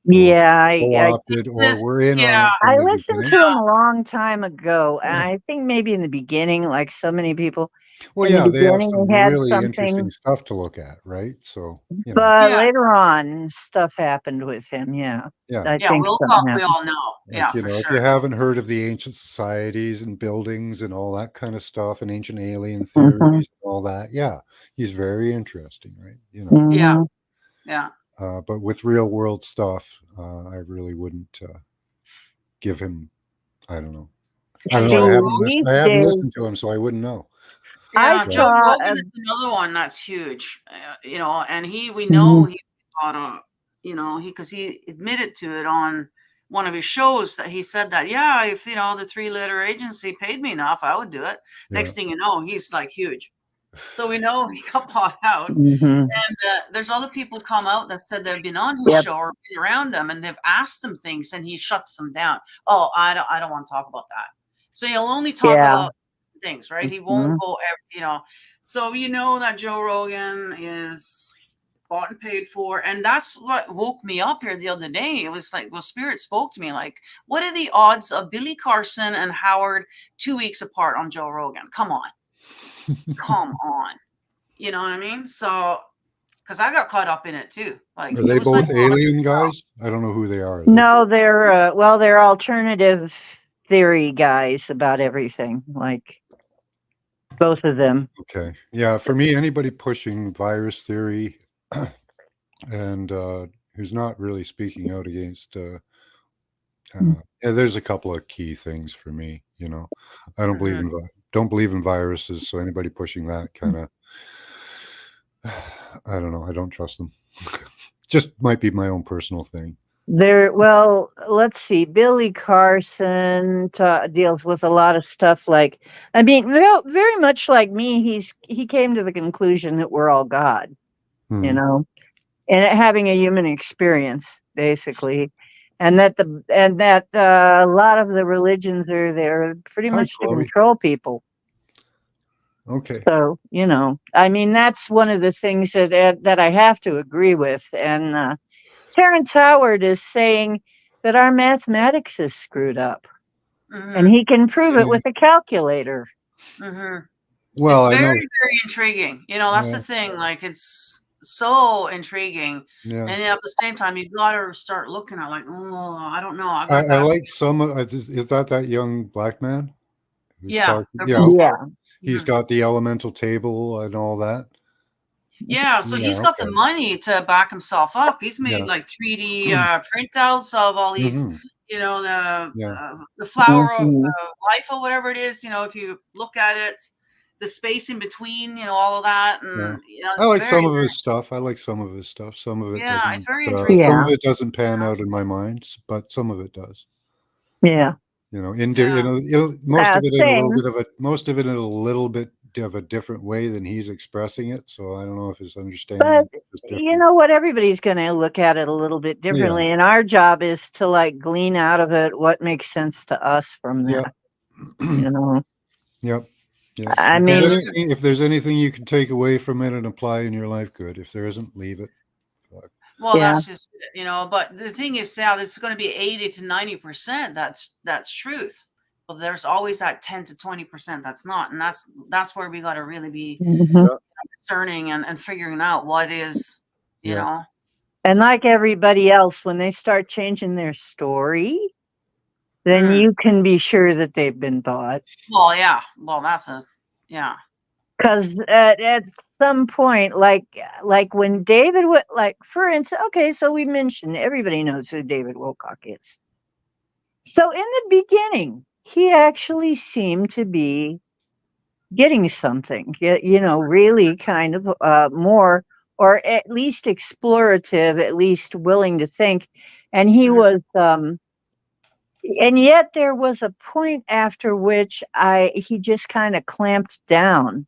co-opted or were in on yeah. it from I the listened beginning. to him a long time ago, and I think maybe in the beginning, like so many people, Well, in the yeah, they have beginning some he had really interesting something, stuff to look at, right? So, you know, but Yeah. later on, stuff happened with him. Yeah, yeah. I Yeah, think Wilcock, something we happened. all know. Yeah, Like, you for know, if you sure. haven't heard of the ancient societies and buildings and all that kind of stuff and ancient alien theories Mhm, and all that, yeah, he's very interesting, right? You know, Yeah, mhm. yeah. but with real world stuff, I really wouldn't give him. I don't know. I don't And know. Joe I See, haven't Rogan. listened. these I haven't days, listened to him, so I wouldn't know. I Yeah, But Joe saw Rogan a. is another one that's huge. You know, and we know Mhm, he's got a, you know, because he admitted to it on one of his shows that he said that, yeah, if you know the three-letter agency paid me enough, I would do it. yeah, Next thing you know, he's like huge. So we know he got bought out. mhm. And there's other people come out that said they've been on his Yep. show or been around him, and they've asked him things, and he shuts them down. Oh, I don't want to talk about that. So he'll only talk Yeah. about things, right? He won't Mhm. go, you know. So you know that Joe Rogan is bought and paid for, and that's what woke me up here the other day. It was like, well, Spirit spoke to me, like, what are the odds of Billy Carson and Howard 2 weeks apart on Joe Rogan? Come on, come on. You know what I mean? So because I got caught up in it too. Like are it they was like, both alien guys? I don't know who they are. No, they're well, they're alternative theory guys about everything. Like both of them. Okay, yeah. For me, anybody pushing virus theory and who's not really speaking out against. Yeah, there's a couple of key things for me. You know, I don't believe mhm. in don't believe in viruses, so anybody pushing that kind of, I don't know. I don't trust them. Just might be my own personal thing. There, well, let's see. Billy Carson deals with a lot of stuff. Like, I mean, very much like me. He came to the conclusion that we're all God, you Hmm. know, and having a human experience, basically, and that a lot of the religions are there pretty Hi, much to Chloe. control people. Okay. So, you know, I mean, that's one of the things that I have to agree with. And Terrence Howard is saying that our mathematics is screwed up, and Mhm. he can prove it Eh, with a calculator. Mhm. well, It's I very, know. very intriguing. You know, that's the Yeah, thing. Like it's so intriguing, yeah. and then at the same time, you gotta start looking at like, oh, I don't know. I got I that. like some. Is that young black man who's Yeah, talking? they're Yeah. both Okay. Yeah. He's Mhm. got the elemental table and all that. Yeah, so Yeah. he's got the Okay. money to back himself up. He's made Yeah. like 3D printouts of all these, Hmm. you know, Yeah. the flower of Mhm. life or whatever it is. You know, if you look at it, the space in between, you know, all of that, Yeah. and you know, I it's like very, some of his stuff. I like some of his stuff. Some of it yeah, it's doesn't. very Some intriguing. of Yeah. it doesn't pan out in my mind, but some of it does. Yeah. You know, Yeah, most of it in a little Same. bit of a most of it in a little bit of a different way than he's expressing it. So I don't know if his But understanding is you different. know what? Everybody's going to look at it a little bit Yeah. differently. And our job is to like glean out of it what makes sense to us from Yeah. that, you know? Yep. Yep. I yeah. mean, If there's anything you can take away from it and apply in your life, good. If there isn't, leave it. Fuck. Well, yeah. that's just it, you know. But the thing is, now this is going to be 80 to 90%. That's truth. But there's always that 10 to 20% that's not, and that's where we got to really be Mhm. Yeah. discerning and figuring out what is, you Yeah. know. And like everybody else, when they start changing their story, then Mm. you can be sure that they've been taught. Well, yeah. Well, that's a yeah. Because at some point, like when David, like for instance, okay, so we mentioned everybody knows who David Wilcock is. So in the beginning, he actually seemed to be getting something, you know, really kind of more, or at least explorative, at least willing to think. And he Mm. was, and yet there was a point after which he just kind of clamped down.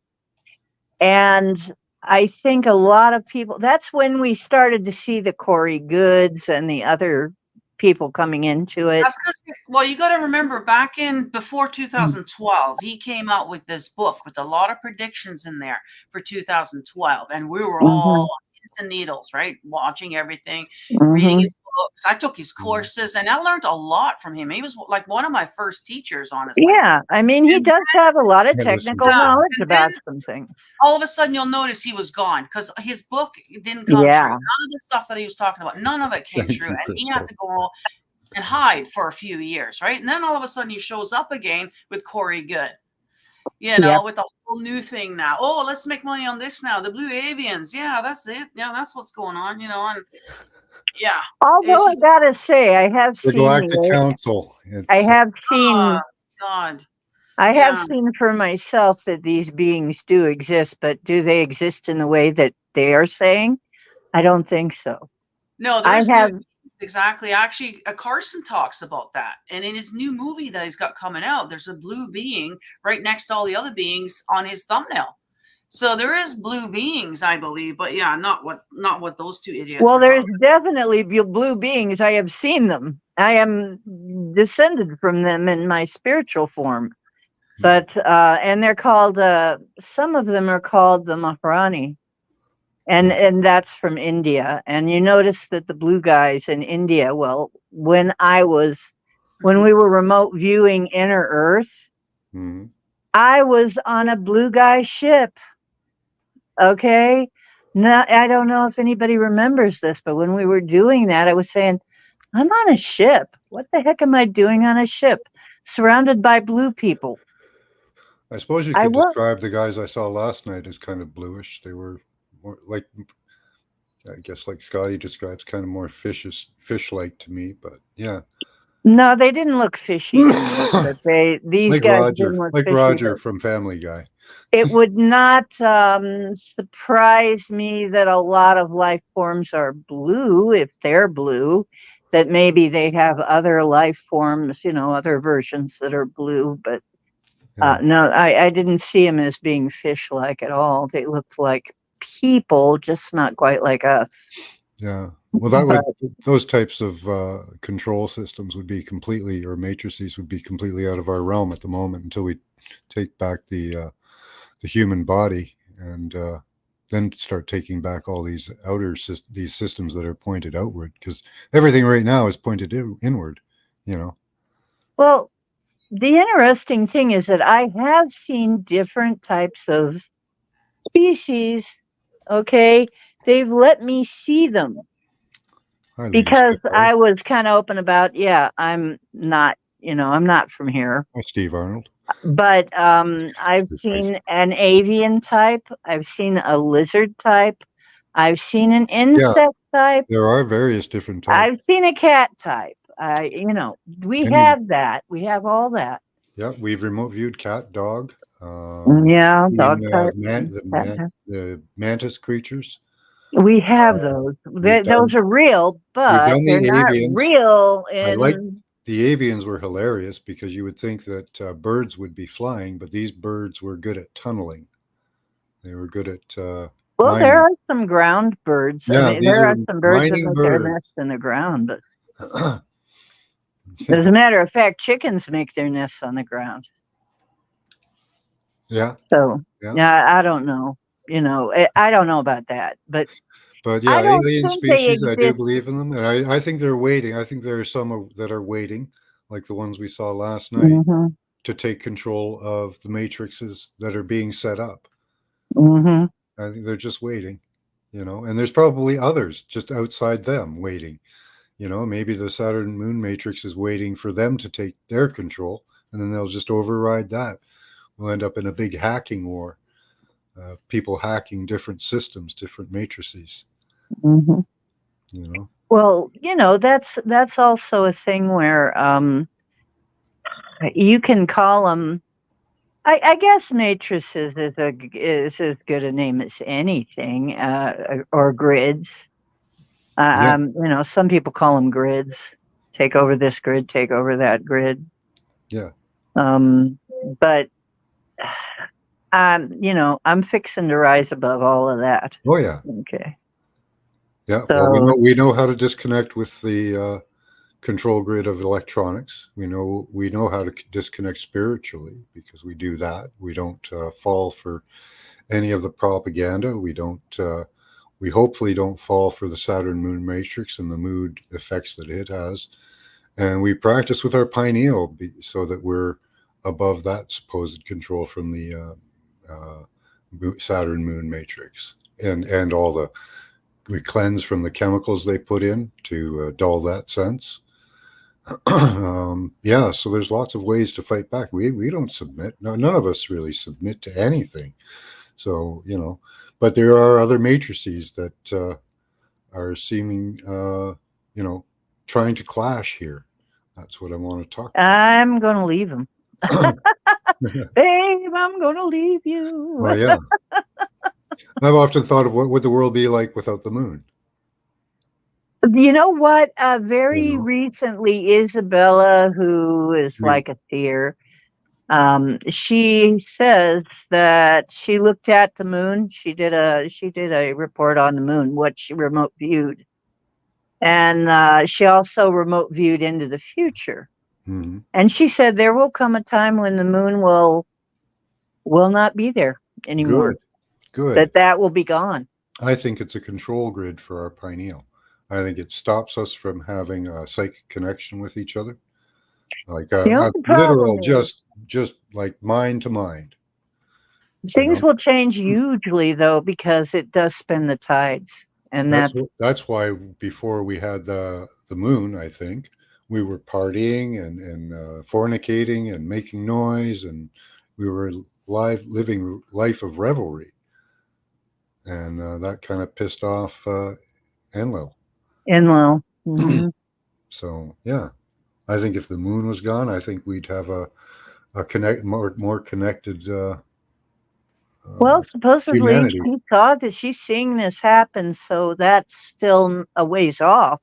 And I think a lot of people, that's when we started to see the Corey Goods and the other people coming into it. That's because, well, you got to remember back in before 2012, he came out with this book with a lot of predictions in there for 2012, and we were all Mhm, on pins and needles, right? Watching everything, reading mhm. his book. books. I took his courses, and I learned a lot from him. He was like one of my first teachers, honestly. Yeah, I mean, he And does have a lot of Yeah, there's some technical good stuff. knowledge and about then some things. all of a sudden, you'll notice he was gone because his book didn't come Yeah. true. None of the stuff that he was talking about, none of it came Thank true, you, and he had Crystal. to go and hide for a few years, right? And then all of a sudden, he shows up again with Corey Good. You know, Yep. with a whole new thing now. Oh, let's make money on this now. The Blue Avians. Yeah, that's it. Yeah, that's what's going on, you know, and yeah. Although I Just, gotta say, I have The seen Galactic Council. I have oh, seen God. I have Yeah. seen for myself that these beings do exist, but do they exist in the way that they are saying? I don't think so. No, I there's have blue, exactly. Actually, Carson talks about that. And in his new movie that he's got coming out, there's a blue being right next to all the other beings on his thumbnail. So there is blue beings, I believe, but yeah, not what those two idiots well, were there's talking. definitely blue beings. I have seen them. I am descended from them in my spiritual form. But and they're called some of them are called the Maharani. And that's from India. And you notice that the blue guys in India, well, when we were remote viewing Inner Earth, Mhm. I was on a blue guy ship. Okay. Now, I don't know if anybody remembers this, but when we were doing that, I was saying, I'm on a ship. What the heck am I doing on a ship surrounded by blue people? I suppose you I could was. describe the guys I saw last night as kind of bluish. They were more like, I guess, like Scotty describes, kind of more fish-like to me. But yeah, No, they didn't look fishy to me, but these guys didn't look like fishy. Roger from Family Guy. It would not surprise me that a lot of life forms are blue, if they're blue, that maybe they have other life forms, you know, other versions that are blue. But Yeah. no, I didn't see them as being fish-like at all. They looked like people, just not quite like us. Yeah. Well, those types of control systems would be completely, or matrices would be completely out of our realm at the moment until we take back the human body and then start taking back all these these systems that are pointed outward, because everything right now is pointed inward, you know. Well, the interesting thing is that I have seen different types of species. Okay, they've let me see them Hi, Lady because Spitfire. I was kind of open about, yeah, I'm not, I'm not from here. Hi, Steve Arnold. But I've seen an avian type, I've seen a lizard type, I've seen an insect type, There are various different types. I've seen a cat type. We have that. We have all that. Yeah, we've remote viewed cat, dog. Yeah, dog type. The mantis creatures. We have those. Those are real, but they're not real The avians were hilarious because you would think that birds would be flying, but these birds were good at tunneling. They were good at well, mining. there are some ground birds. Yeah, I mean, there are some birds that make their birds. nests in the ground, but as a matter of fact, chickens make their nests on the ground. Yeah. So, yeah, I don't know. I don't know about that, but yeah, alien species, I do believe in them, and I think they're waiting. I think there are some that are waiting, like the ones we saw last night, to take control of the matrices that are being set up. I think they're just waiting, and there's probably others just outside them waiting. Maybe the Saturn moon matrix is waiting for them to take their control, and then they'll just override that. We'll end up in a big hacking war. People hacking different systems, different matrices. Well, that's also a thing where you can call them. I guess matrices is as good a name as anything, or grids. Some people call them grids. Take over this grid, take over that grid. Yeah. But I'm fixing to rise above all of that. Oh yeah. Okay. Yeah. So, well, we know how to disconnect with the control grid of electronics. We know how to disconnect spiritually because we do that. We don't fall for any of the propaganda. We don't we hopefully don't fall for the Saturn moon matrix and the mood effects that it has. And we practice with our pineal so that we're above that supposed control from the Saturn moon matrix, and all the, we cleanse from the chemicals they put in to dull that sense. Yeah, so there's lots of ways to fight back. We don't submit. No, none of us really submit to anything. So, you know, but there are other matrices that are seeming, you know, trying to clash here. That's what I want to talk about. I'm going to leave them. Babe, I'm going to leave you. Well, yeah. I've often thought of what would the world be like without the moon. You know what? Very recently, Isabella, who is like a seer, she says that she looked at the moon. She did a report on the moon, what she remote viewed, and she also remote viewed into the future. Mm-hmm. And she said there will come a time when the moon will not be there anymore. Good. That will be gone. I think it's a control grid for our pineal. I think it stops us from having a psychic connection with each other, like a literal, just like mind to mind. Things will change hugely, though, because it does spin the tides, and that's why before we had the moon, I think we were partying and fornicating and making noise, and we were living life of revelry, and that kind of pissed off Enlil. Mm-hmm. So yeah, I think if the moon was gone, I think we'd have a more connected. Well, supposedly humanity. she saw that she's seeing this happen, so that's still a ways off.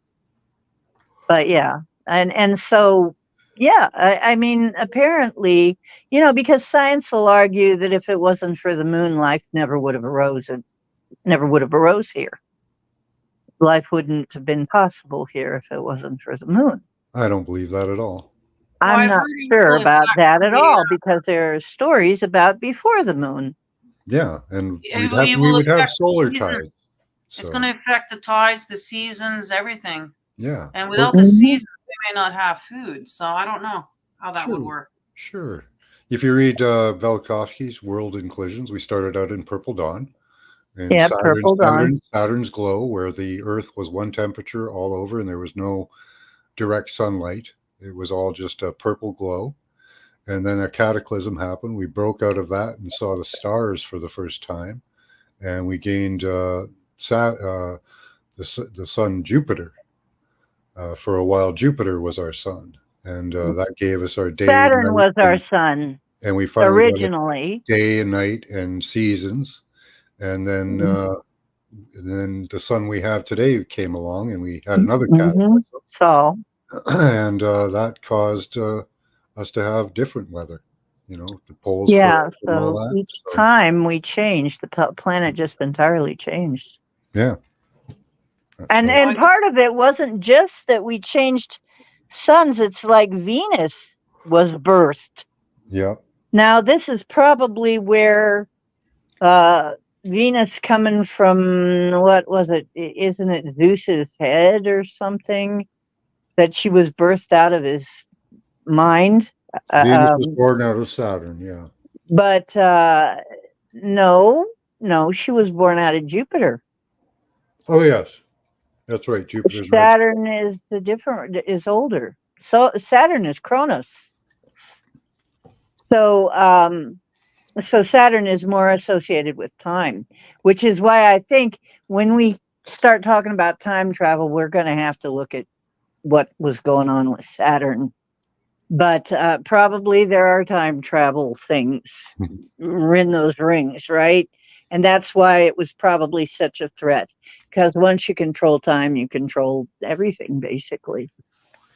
But yeah, and so yeah, I mean, apparently, you know, because science will argue that if it wasn't for the moon, life never would have arose here. Life wouldn't have been possible here if it wasn't for the moon. I don't believe that at all. I'm not sure about that at all, because there are stories about before the moon. Yeah, and we would have solar tides. So. It's going to affect the tides, the seasons, everything. Yeah. And without the seasons, we may not have food. So I don't know how that would work. Sure. If you read Velikovsky's World Inclusions, we started out in Purple Dawn. And Saturn's glow, where the Earth was one temperature all over and there was no direct sunlight. It was all just a purple glow. And then a cataclysm happened. We broke out of that and saw the stars for the first time. And we gained the sun Jupiter. For a while, Jupiter was our sun. And that gave us our day. Saturn was our sun. And we finally originally got day and night and seasons. And then the sun we have today came along, and we had another cataclysm. So, and that caused us to have different weather. You know, the poles. Yeah. So each time we changed, the planet just entirely changed. Yeah. And part of it wasn't just that we changed suns. It's like Venus was birthed. Yeah. Now this is probably where. Venus coming from, what was it? Isn't it Zeus's head or something? That she was birthed out of his mind. Venus was born out of Saturn, yeah. But no, she was born out of Jupiter. Oh yes, that's right. Jupiter's Saturn is older. So Saturn is Cronus. So Saturn is more associated with time, which is why I think when we start talking about time travel, we're going to have to look at what was going on with Saturn. But probably there are time travel things in those rings, right? And that's why it was probably such a threat, because once you control time, you control everything, basically.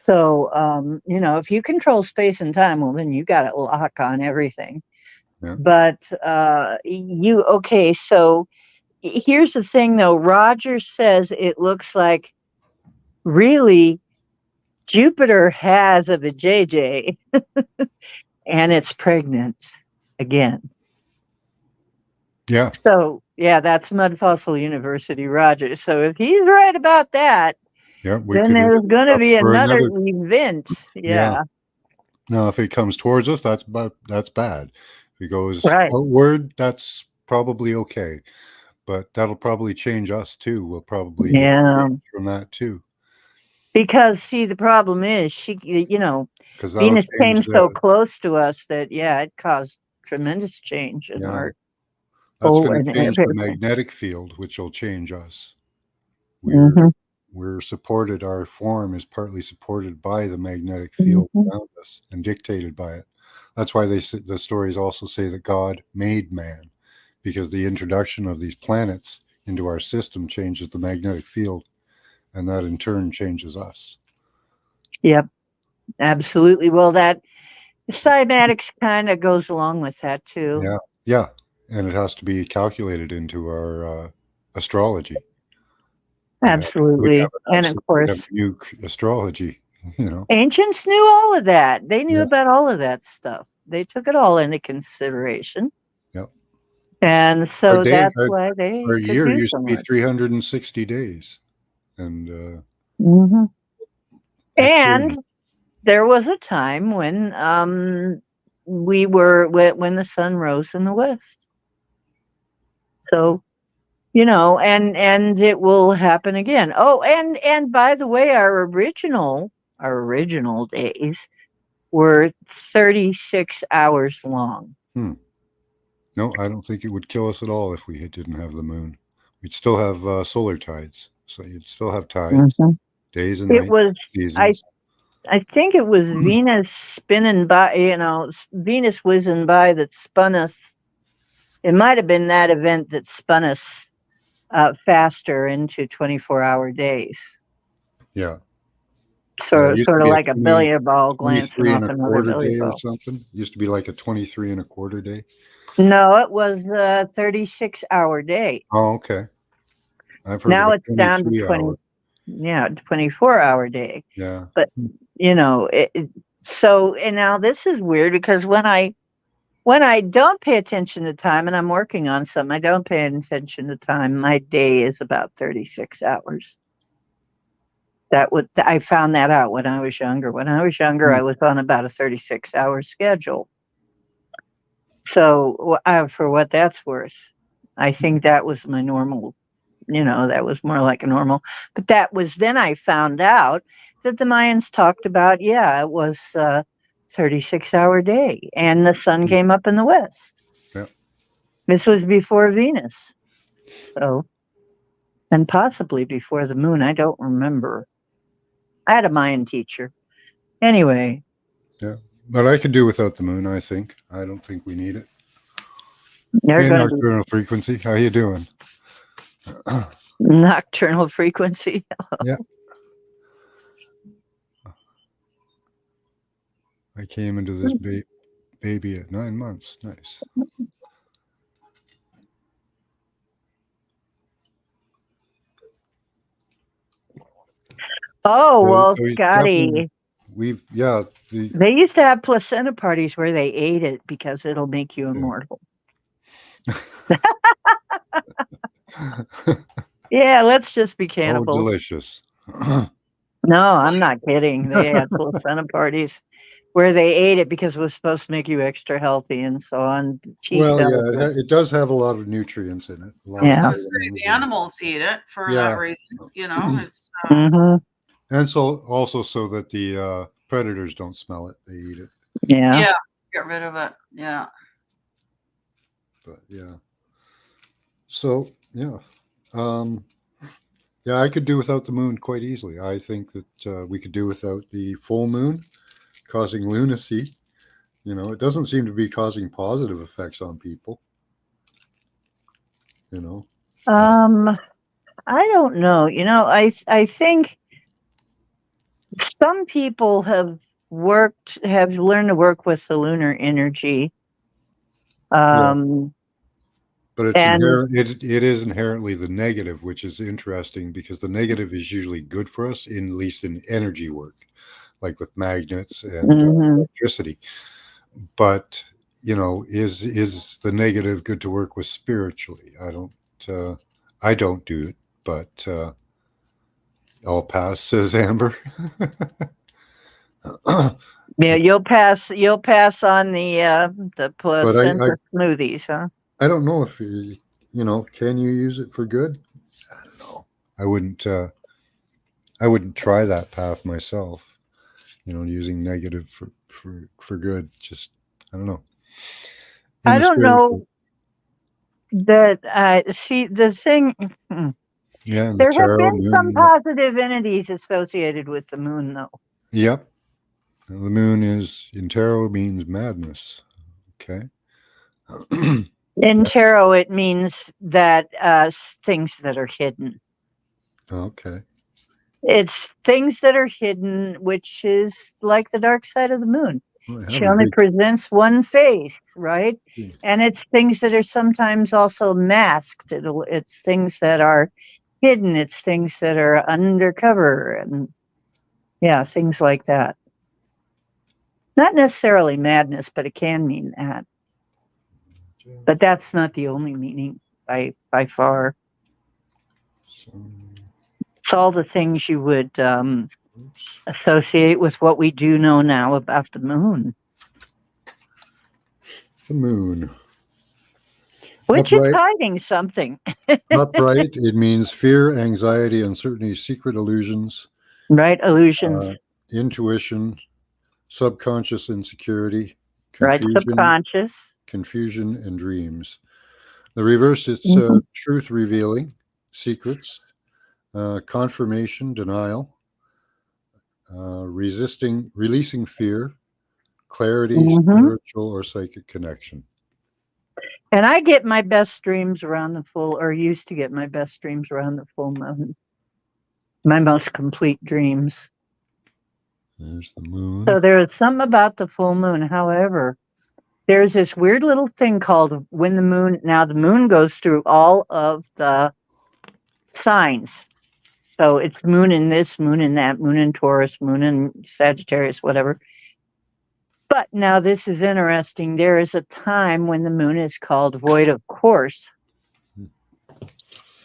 So, you know, if you control space and time, well, then you got a lock on everything. Yeah. But so here's the thing, though. Roger says it looks like really Jupiter has a vajayjay and it's pregnant again. Yeah. So Yeah, that's Mud Fossil University, Roger. So if he's right about that, Yeah, we then could there's look going to up be for another another. event. Yeah. Yeah. Now, if it comes towards us, that's bad. If it goes Right. outward, that's probably okay. But that'll probably change us too. We'll probably Yeah. change from that too, Because see, the problem is because that'll Venus change came so the. close to us that it caused tremendous change in Yeah, our that's whole going and to change the everything. magnetic field, which will change us. We're Hmm. we're supported. Our form is partly supported by the magnetic field Hmm. around us and dictated by it. That's why the stories also say that God made man, because the introduction of these planets into our system changes the magnetic field, and that in turn changes us. Yep, absolutely. Well, that cymatics kind of goes along with that too. Yeah, yeah, and it has to be calculated into our astrology. We'd have Absolutely. And of we'd have course, a new astrology. You know. ancients knew all of that. They knew Yeah, about all of that stuff. They took it all into consideration. yeah. And Our so day, that's why they our could year do used so to be much. 360 days, and Hmm. it And changed. there was a time when when the sun rose in the west. So, and it will happen again. Oh, and by the way, our original days were 36 hours long. Hmm. No, I don't think it would kill us at all if we didn't have the moon. We'd still have solar tides, so you'd still have tides, Mhm. days and It nights, was I seasons. I think it was Venus spinning by, Venus whizzing by that spun us. It might have been that event that spun us faster into 24-hour days. Yeah, yeah. It So used to sort of be a like a billiard ball glancing 23 off and a another quarter billiard day or ball. something. It used to be like a 23 and a quarter day. No, it was a 36-hour day. Oh, okay. I've heard of Now a it's down to 23 hour. 24-hour day. Yeah. But so, and now this is weird because when I don't pay attention to time and I'm working on something, I don't pay attention to time. My day is about 36 hours. I found that out when I was younger. When I was younger, Hmm. I was on about a 36-hour schedule. So, for what that's worth, I think that was my normal. That was more like a normal. But that was then I found out that the Mayans talked about, it was a 36-hour day, and the sun came up in the west. Yeah. This was before Venus, so, and possibly before the moon. I don't remember. I had a Mayan teacher. Anyway, Yeah. But I could do without the moon, I think. I don't think we need it. they're Hey, going to be nocturnal frequency. How you doing? nocturnal frequency. Yeah. I came into this baby at 9 months. Nice. Oh, well, So he's definitely Scotty, they used to have placenta parties where they ate it because it'll make you immortal. Yeah, let's just be Oh, cannibals. delicious. No, I'm not kidding. They had placenta parties where they ate it because it was supposed to make you extra healthy and so on. T Well, cells. yeah, it does have a lot of nutrients in it. A lot I was of Yeah. going to say vitamins the animals eat it for yeah. that reason. It's Hmm. And so also so that the predators don't smell it, they eat it. Yeah. yeah, get rid of it. Yeah. But yeah. So yeah. Um, yeah, I could do without the moon quite easily. I think that we could do without the full moon causing lunacy. It doesn't seem to be causing positive effects on people. I don't know. I think some people have learned to work with the lunar energy. Yeah. Um, But it's and inherent. It is inherently the negative, which is interesting because the negative is usually good for us, at least in energy work, like with magnets and mhm. electricity. But is the negative good to work with spiritually? I don't I don't do it, but I'll pass, says Amber. Yeah, you'll pass on the But placenta smoothies, huh? I don't know if can you use it for good? I don't know. I wouldn't try that path myself. Using negative for good. Just I don't know. I don't know that see the thing. Yeah, and the There have tarot been some moon. positive entities associated with the moon, though. Yep. The moon is in tarot means madness. Okay. In tarot, it means that things that are hidden. Okay. It's things that are hidden, which is like the dark side of the moon. She a only big- presents one face, right? Yeah. And it's things that are sometimes also masked. It's things that are hidden. It's things that are undercover, and yeah, things like that. Not necessarily madness, but it can mean that. But that's not the only meaning by far. It's all the things you would associate with what we do know now about the moon. The moon. Which is hiding something. Upright, it means fear, anxiety, uncertainty, secret illusions. Right, illusions. Intuition, subconscious insecurity, Right, subconscious. confusion, and dreams. The reversed, it's truth revealing, secrets, confirmation, denial, releasing fear, clarity, spiritual or psychic connection. And I get my best dreams around the full, or used to get my best dreams around the full moon. My most complete dreams. There's the moon. So there is something about the full moon. However, there's this weird little thing called when the moon, now the moon goes through all of the signs. So it's moon in this, moon in that, moon in Taurus, moon in Sagittarius, whatever. But now this is interesting. There is a time when the moon is called void of course.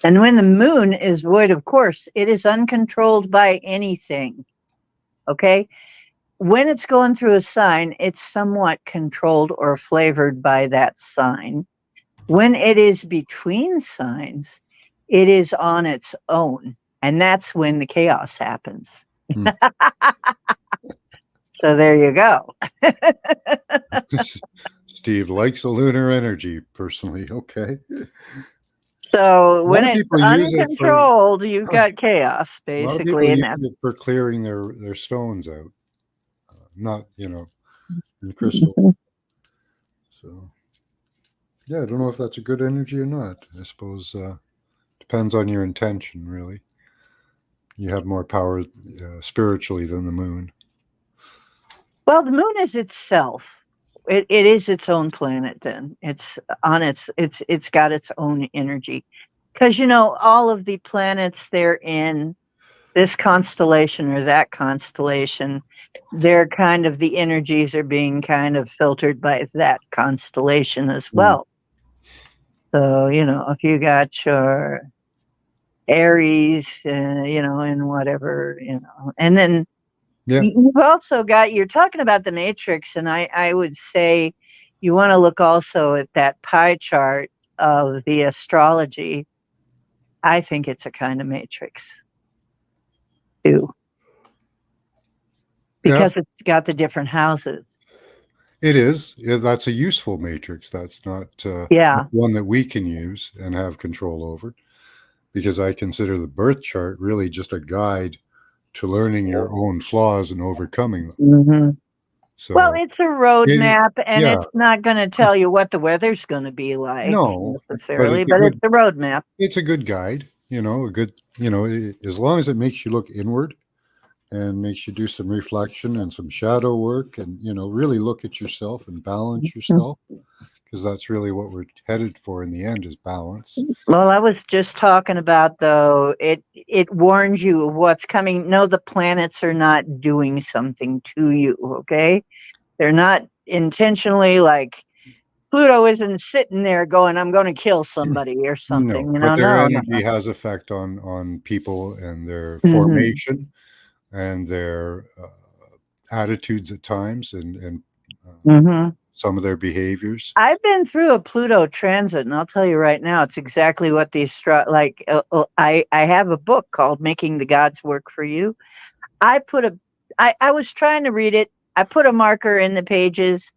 And when the moon is void of course, it is uncontrolled by anything. Okay? When it's going through a sign, it's somewhat controlled or flavored by that sign. When it is between signs, it is on its own. And that's when the chaos happens. So there you go. Steve likes a lunar energy, personally. Okay. So when it's uncontrolled, you've got chaos, basically. A lot of people use it for clearing their stones out. Not, in crystal. So, yeah, I don't know if that's a good energy or not. I suppose depends on your intention, really. You have more power spiritually than the moon. Well, the moon is itself. It is its own planet. Then it's got its own energy, because all of the planets, they're in this constellation or that constellation. They're kind of, the energies are being kind of filtered by that constellation as well. So if you got your Aries, and whatever, and then. Yeah. You've also got, you're talking about the matrix, and I would say you want to look also at that pie chart of the astrology. I think it's a kind of matrix too, because it's got the different houses. It is. That's a useful matrix. That's not one that we can use and have control over, because I consider the birth chart really just a guide to learning your own flaws and overcoming them. So, well, it's a roadmap, and it's not going to tell you what the weather's going to be like necessarily, but it's a roadmap. It's a good guide, as long as it makes you look inward and makes you do some reflection and some shadow work, and really look at yourself and balance yourself. Because that's really what we're headed for in the end, is balance. Well, I was just talking about, though, it warns you of what's coming. No, the planets are not doing something to you, okay? They're not intentionally Pluto isn't sitting there going, I'm going to kill somebody or something. No, You but know, their no, no, energy has effect on people and their no. formation and their attitudes at times and some of their behaviors. I've been through a Pluto transit, and I'll tell you right now, it's exactly what these like. I have a book called "Making the Gods Work for You." I was trying to read it. I put a marker in the pages.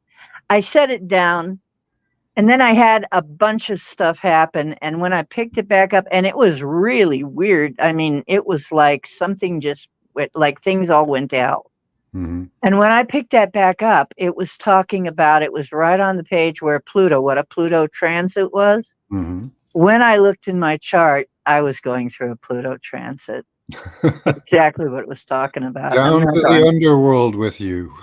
I set it down, and then I had a bunch of stuff happen. And when I picked it back up, and it was really weird. I mean, it was like something just went, like things all went out. Mm-hmm. And when I picked that back up, it was talking about, it was right on the page where Pluto, what a Pluto transit was. Mm-hmm. When I looked in my chart, I was going through a Pluto transit. Exactly what it was talking about. Down to the underworld with you.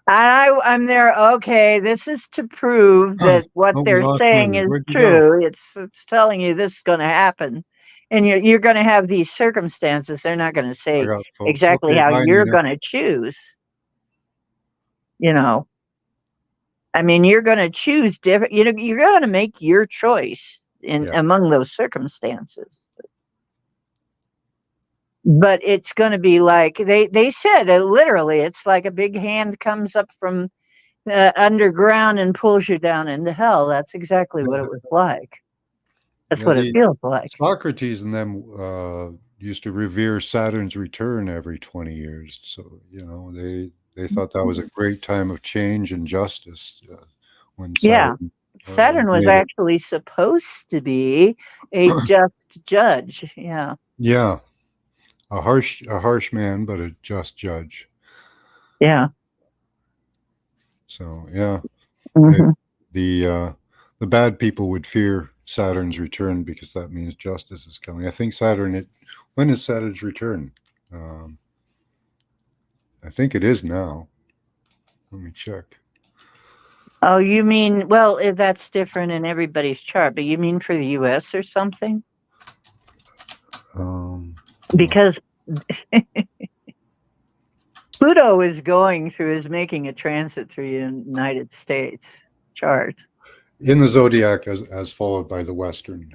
I'm there. Okay, this is to prove that what Oh, we they're lost saying Murray. is Where'd you true. It's telling you this is going to happen, and you're going to have these circumstances. They're not going to go? I say got folks. exactly Okay, how bye, you're Nina. going to choose. You know, I mean, you're going to choose different. You know, you're going to make your choice in among those circumstances. But it's going to be like they said literally, it's like a big hand comes up from underground and pulls you down into hell. That's exactly what it was like. That's what it feels like. Socrates and them used to revere Saturn's return every 20 years. So, you know, they thought that was a great time of change and justice when Saturn. Saturn was actually supposed to be a just judge. Yeah. Yeah. A harsh man, but a just judge. Yeah. So, yeah. Mm-hmm. The bad people would fear Saturn's return because that means justice is coming. I think when is Saturn's return? I think it is now. Let me check. Oh, you mean, well, that's different in everybody's chart, but you mean for the US or something? Because Pluto is making a transit through the United States chart. In the zodiac as followed by the Western.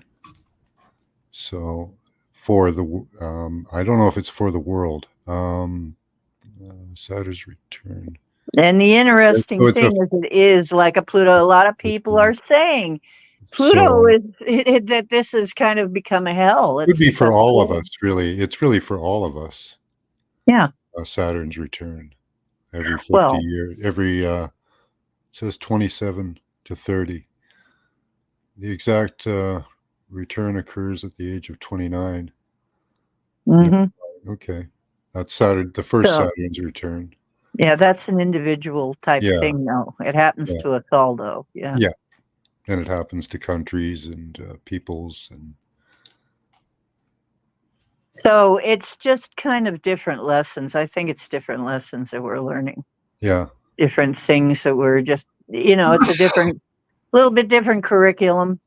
So for the, I don't know if it's for the world. Saturn's return. And the interesting thing is, it is like a Pluto. A lot of people are saying Pluto is that this has kind of become a hell. It would be for all of us, really. It's really for all of us. Yeah. Saturn's return every 50 years. Every it says 27 to 30. The exact return occurs at the age of 29. Mm-hmm. Yeah, okay, that's Saturn. The first Saturn's return. Yeah, that's an individual type thing, though. It happens to us all, though. Yeah. Yeah, and it happens to countries and peoples and. So it's just kind of different lessons. I think it's different lessons that we're learning. Yeah. Different things that we're just, it's a little bit different curriculum.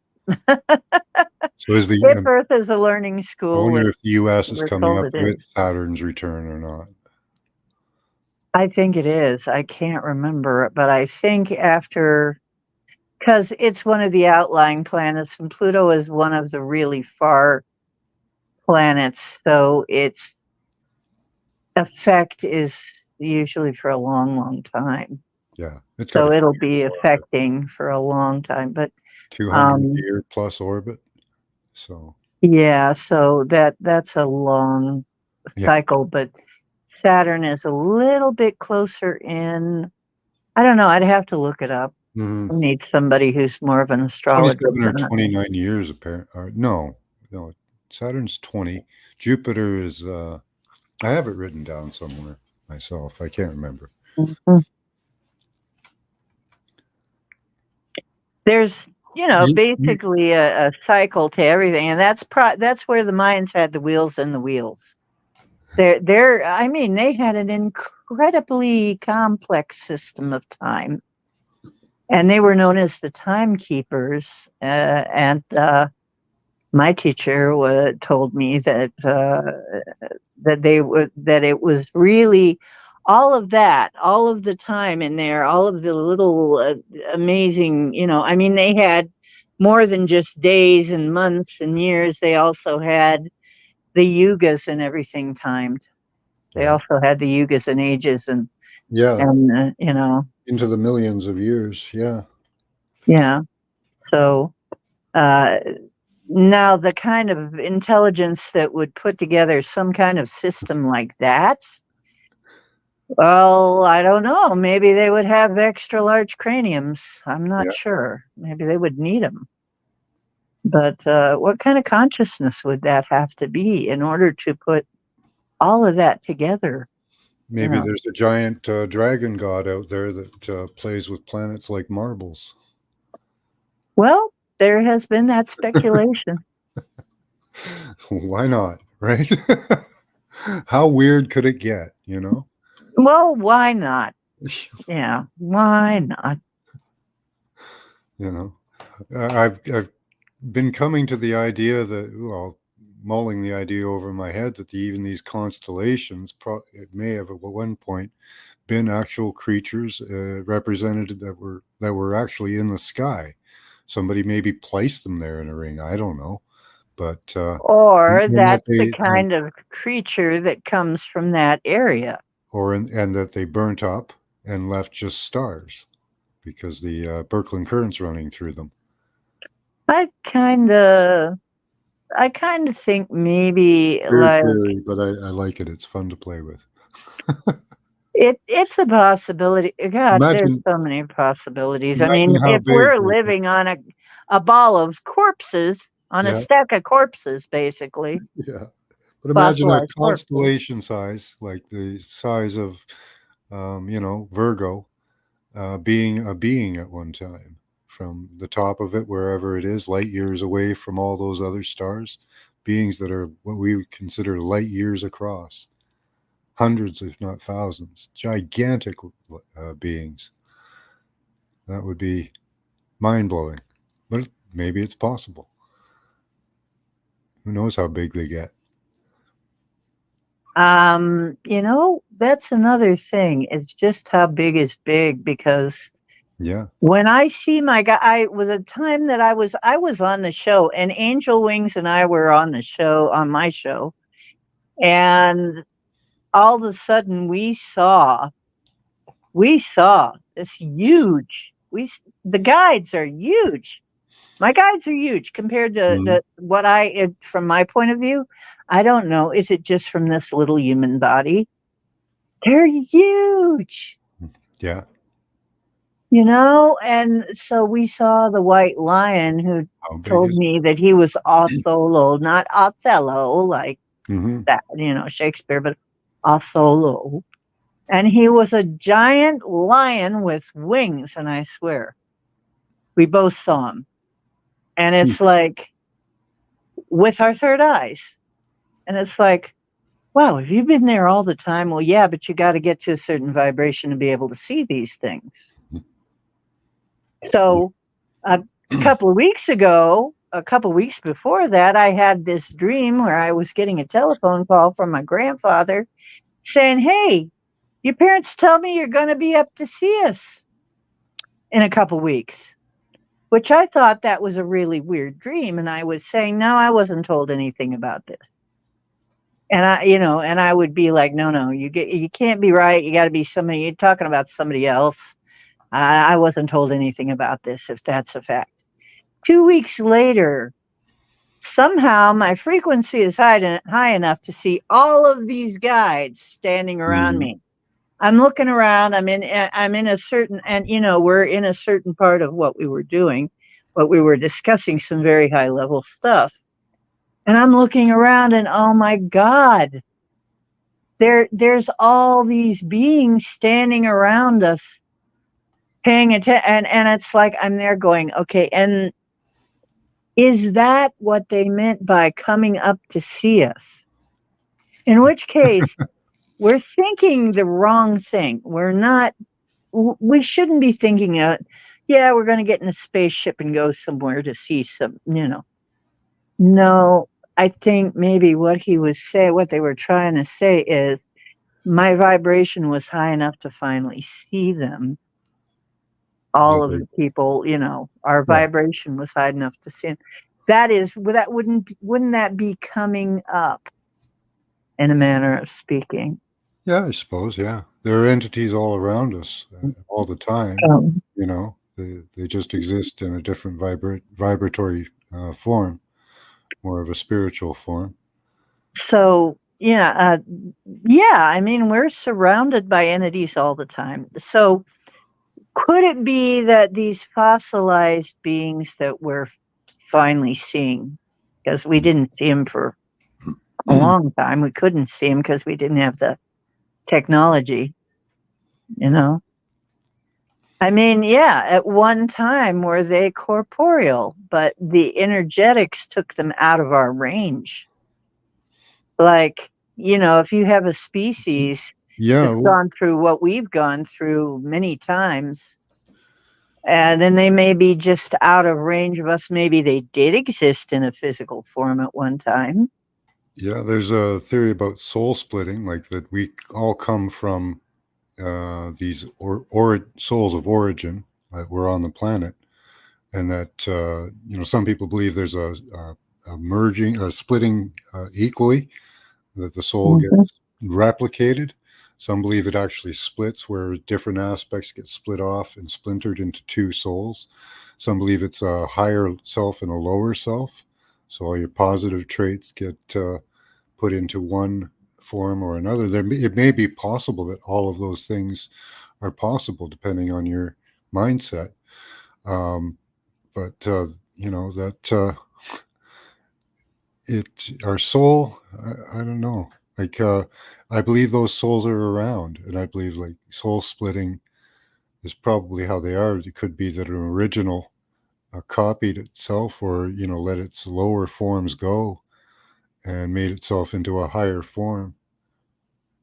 So is the Earth is a learning school. I wonder if the U.S. is coming up with Saturn's return or not. I think it is. I can't remember, but I think because it's one of the outlying planets, and Pluto is one of the really far planets, so its effect is usually for a long, long time. Yeah, so it'll be affecting for a long time, but 200-year plus orbit. So yeah, so that's a long cycle, but Saturn is a little bit closer in. I don't know. I'd have to look it up. Mm-hmm. I need somebody who's more of an astrologer. 27 or 29 years, apparently. No, Saturn's 20. Jupiter is. I have it written down somewhere myself. I can't remember. Mm-hmm. There's, basically a cycle to everything, and that's where the Mayans had the wheels and the wheels. I mean, they had an incredibly complex system of time, and they were known as the timekeepers. And my teacher told me that it was really all of that, all of the time in there, all of the little amazing, I mean, they had more than just days and months and years. They also had the yugas and everything timed. They also had the yugas and ages and into the millions of years. Yeah. So now the kind of intelligence that would put together some kind of system like that, well, I don't know. Maybe they would have extra large craniums. I'm not sure. Maybe they would need them. But what kind of consciousness would that have to be in order to put all of that together? Maybe there's a giant dragon god out there that plays with planets like marbles. Well, there has been that speculation. Why not, right? How weird could it get, Well, why not? Yeah, why not? I've been coming to the idea that, well, mulling the idea over in my head that even these constellations, it may have at one point been actual creatures represented that were actually in the sky. Somebody maybe placed them there in a ring. I don't know, but or that's the kind of creature that comes from that area, and that they burnt up and left just stars because the Birkeland current's running through them. I kind of think maybe Weird theory, but I like it. It's fun to play with. It's a possibility. God, there's so many possibilities. I mean, if we're living on a ball of corpses, on a stack of corpses, basically. Yeah. But imagine a constellation size, like the size of, Virgo, being a being at one time. From the top of it, wherever it is, light years away from all those other stars, beings that are what we would consider light years across. Hundreds, if not thousands, gigantic beings. That would be mind-blowing, but maybe it's possible. Who knows how big they get? That's another thing. It's just how big is big, because when I see my guy, I was a time that I was on the show, and Angel Wings and I were on my show, and all of a sudden we saw this huge, the guides are huge. My guides are huge compared to what from my point of view. I don't know. Is it just from this little human body? They're huge. Yeah. And so we saw the white lion, who told me that he was Othello, not Othello, like that, Shakespeare, but Othello. And he was a giant lion with wings, and I swear, we both saw him. And it's like, with our third eyes. And it's like, wow, have you been there all the time? Well, yeah, but you got to get to a certain vibration to be able to see these things. So a couple of weeks before that, I had this dream where I was getting a telephone call from my grandfather saying, hey, your parents tell me you're going to be up to see us in a couple weeks, which I thought that was a really weird dream. And I was saying, no, I wasn't told anything about this. And I would be like, no, you can't be right. You got to be somebody, you're talking about somebody else. I wasn't told anything about this, if that's a fact. 2 weeks later, somehow my frequency is high enough to see all of these guides standing around me. I'm looking around. I'm in a certain, and we're in a certain part of what we were doing, but we were discussing some very high level stuff. And I'm looking around, and oh my God, there's all these beings standing around us, paying attention, and it's like I'm there going, okay, and is that what they meant by coming up to see us? In which case, we're thinking the wrong thing. We shouldn't be thinking, we're going to get in a spaceship and go somewhere to see some, No, I think maybe what they were trying to say is, my vibration was high enough to finally see them. All of the people, our vibration was high enough to see them. Wouldn't that be coming up in a manner of speaking? Yeah, I suppose. Yeah, there are entities all around us all the time. They just exist in a different vibratory form, more of a spiritual form. So yeah, I mean, we're surrounded by entities all the time. So could it be that these fossilized beings that we're finally seeing, because we didn't see them for a long time, we couldn't see them because we didn't have the technology, I mean, yeah, at one time were they corporeal, but the energetics took them out of our range. Like, if you have a species that's gone through what we've gone through many times, and then they may be just out of range of us. Maybe they did exist in a physical form at one time. Yeah, there's a theory about soul splitting, like that we all come from these souls of origin that were on the planet, and that some people believe there's a merging or splitting equally, that the soul gets replicated. Some believe it actually splits, where different aspects get split off and splintered into two souls. Some believe it's a higher self and a lower self, so all your positive traits get put into one form or another. It may be possible that all of those things are possible depending on your mindset. But that our soul, I don't know. Like I believe those souls are around, and I believe like soul splitting is probably how they are. It could be that an original copied itself, or let its lower forms go and made itself into a higher form.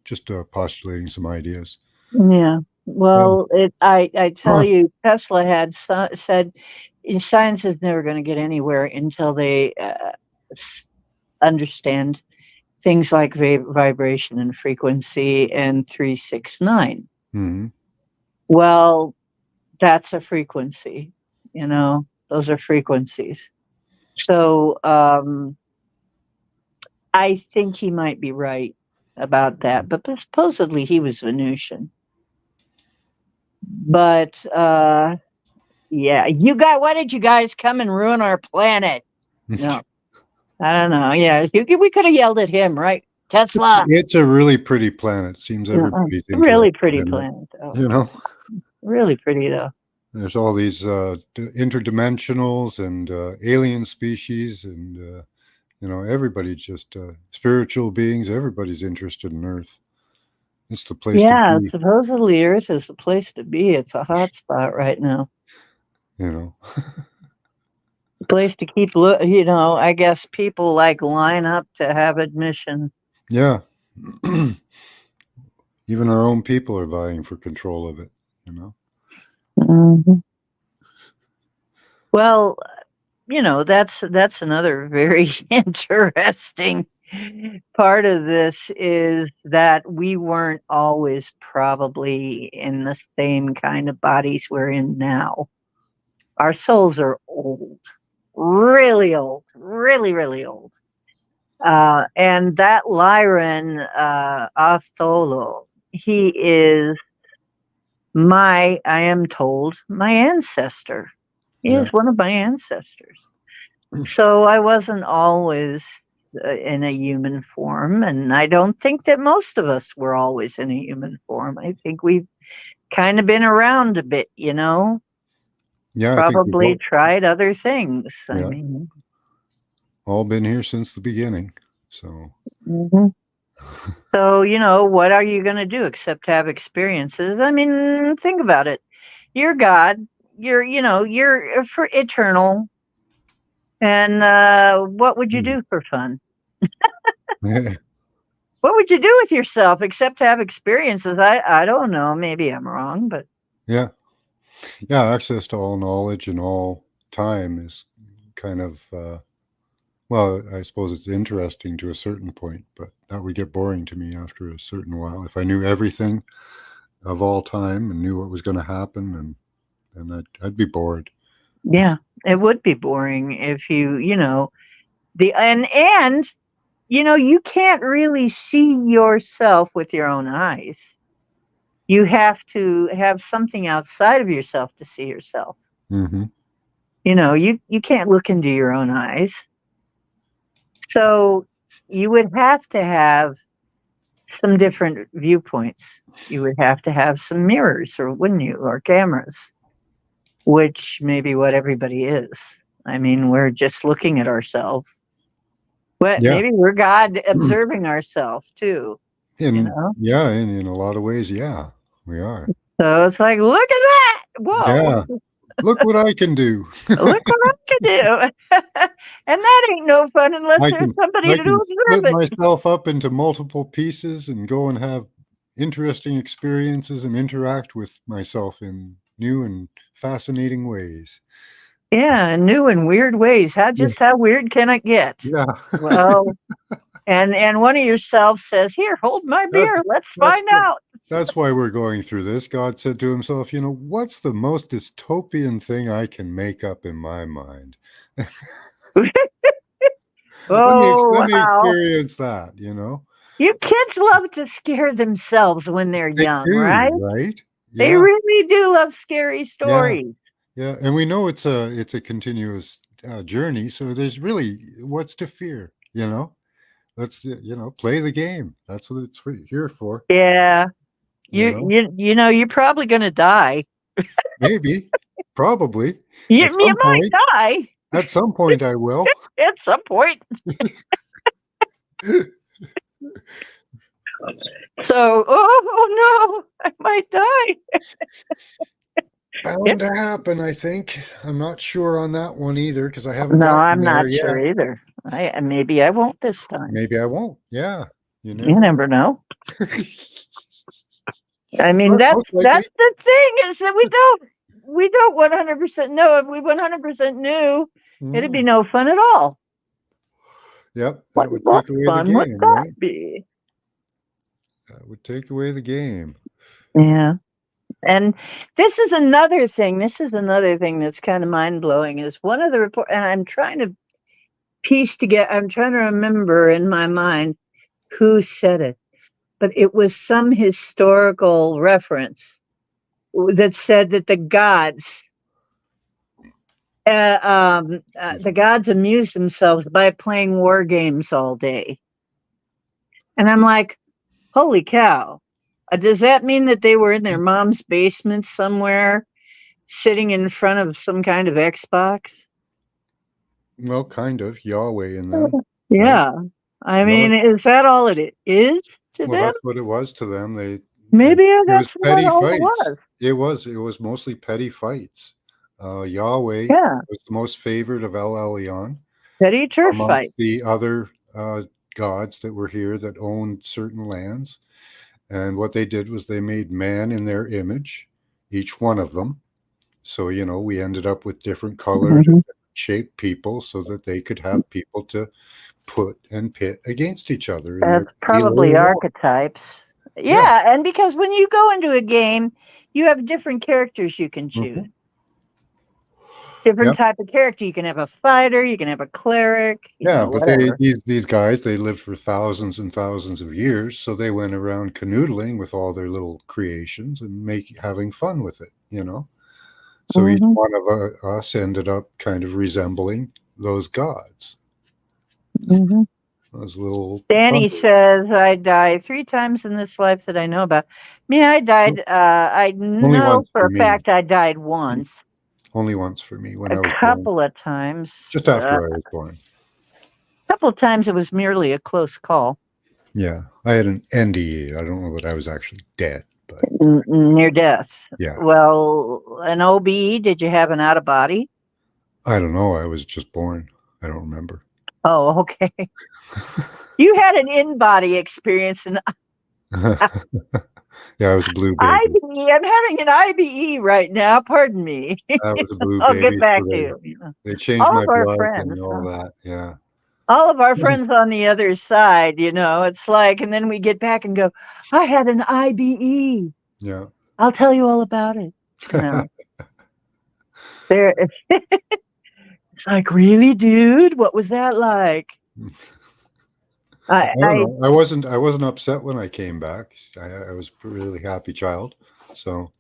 Just postulating some ideas. Yeah. Well, I tell you, Tesla had said science is never going to get anywhere until they understand things like vibration and frequency and 369. Mm-hmm. Well, that's a frequency, those are frequencies. So I think he might be right about that, but supposedly he was Venusian. But yeah, why did you guys come and ruin our planet? No, I don't know. Yeah, we could have yelled at him, right? Tesla. It's a really pretty planet. Seems everybody's really pretty planet, though. Really pretty though. There's all these interdimensionals and alien species, and everybody just spiritual beings. Everybody's interested in Earth. It's the place to be. Supposedly Earth is the place to be. It's a hot spot right now. Place to keep, I guess people line up to have admission. Yeah. Even our own people are vying for control of it, Mm-hmm. Well, that's another very interesting part of this, is that we weren't always probably in the same kind of bodies we're in now. Our souls are old, really old, really, really old. And that Lyran Atholo, he is I am told, my ancestor. He is one of my ancestors. So I wasn't always in a human form, and I don't think that most of us were always in a human form. I think we've kind of been around a bit, Yeah, probably tried other things. Yeah. I mean, all been here since the beginning. So. Mm-hmm. So, what are you going to do except have experiences? I mean, think about it. You're God. You're for eternal. And what would you do for fun? What would you do with yourself except have experiences? I don't know. Maybe I'm wrong, but yeah, access to all knowledge and all time is kind of Well, I suppose it's interesting to a certain point, but that would get boring to me after a certain while. If I knew everything of all time and knew what was going to happen, and I'd be bored. Yeah, it would be boring if you know, and you can't really see yourself with your own eyes. You have to have something outside of yourself to see yourself. Mm-hmm. You can't look into your own eyes. So you would have to have some different viewpoints. You would have to have some mirrors, or wouldn't you, or cameras, which may be what everybody is. I mean, we're just looking at ourselves. Well, Yeah. maybe we're God observing ourselves too. In a lot of ways, yeah, we are. So it's like, look at that! Whoa! Yeah, look what I can do. Look what I can do, and that ain't no fun unless there's somebody to observe split it. myself up into multiple pieces and go and have interesting experiences and interact with myself in new and fascinating ways. Yeah, in new and weird ways. How weird can it get? Yeah. Well, and one of yourselves says, "Here, hold my beer. Let's find out." That's why we're going through this. God said to himself, what's the most dystopian thing I can make up in my mind? Let me experience that, You kids love to scare themselves when they're young, right? Right? Yeah. They really do love scary stories. Yeah, and we know it's a continuous journey, so there's really what's to fear, Let's play the game. That's what it's here for. Yeah. You're probably going to die. Maybe, probably. You might die. At some point, I will. At some point. So, oh no, I might die. Bound to happen, I think. I'm not sure on that one either because I haven't. No, I'm not sure either. Maybe I won't this time. Maybe I won't. Yeah, you never know. I mean, that's the thing, is that we don't 100% know. If we 100% knew, it'd be no fun at all. Yep, that would take away the game, would that be? That would take away the game. Yeah. And this is another thing that's kind of mind-blowing, is one of the report, and I'm trying to remember in my mind who said it, but it was some historical reference that said that the gods amused themselves by playing war games all day. And I'm like, holy cow. Does that mean that they were in their mom's basement somewhere, sitting in front of some kind of Xbox? Well, kind of. Yahweh in them. Yeah. Right? I mean, is that all it is to them? That's what it was to them. Maybe that's what all it was. It was mostly petty fights. Yahweh was the most favored of El Elyon. Petty turf fight. The other gods that were here that owned certain lands. And what they did was they made man in their image, each one of them. So, we ended up with different colored, shaped people so that they could have people to put and pit against each other. That's probably archetypes. Yeah, and because when you go into a game, you have different characters you can choose. Different type of character. You can have a fighter, you can have a cleric. But these guys, they lived for thousands and thousands of years, so they went around canoodling with all their little creations and having fun with it, So each one of us ended up kind of resembling those gods. Those little. Danny says, I died 3 times in this life that I know about. Me, I died. I know for a fact I died once. Only once for me when I was born. A couple of times. Just after I was born. A couple of times it was merely a close call. Yeah. I had an NDE. I don't know that I was actually dead, but near death. Yeah. Well, an OBE, did you have an out of body? I don't know. I was just born. I don't remember. Oh, okay. You had an in-body experience. Yeah, I was a blue baby. IBE. I'm having an IBE right now. Pardon me. I was a blue I'll baby. Get back to you. They changed my blood and all that. Yeah. All of our friends on the other side, it's like, and then we get back and go, I had an IBE. Yeah. I'll tell you all about it. There, it's like, really, dude? What was that like? I don't know. I wasn't upset when I came back. I was a really happy child. So.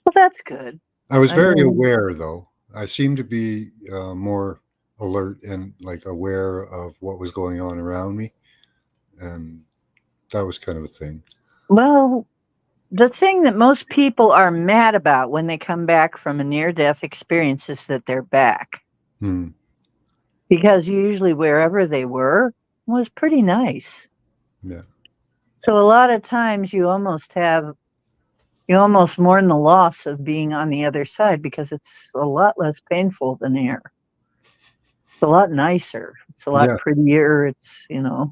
Well, that's good. I was very aware, though. I seemed to be more alert and like aware of what was going on around me, and that was kind of a thing. Well, the thing that most people are mad about when they come back from a near-death experience is that they're back. Because usually wherever they were was pretty nice. Yeah. So a lot of times you almost mourn the loss of being on the other side because it's a lot less painful than here. It's a lot nicer. It's a lot prettier. It's, Yeah.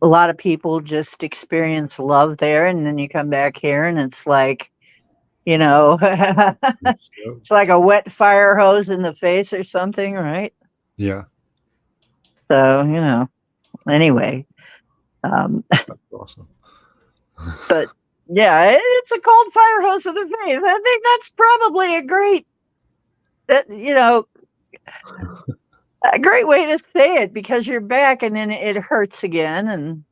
A lot of people just experience love there, and then you come back here and it's like, it's like a wet fire hose in the face or something, right? Yeah. So, anyway. That's awesome. But yeah, it's a cold fire hose in the face. I think that's probably a great way to say it, because you're back and then it hurts again. And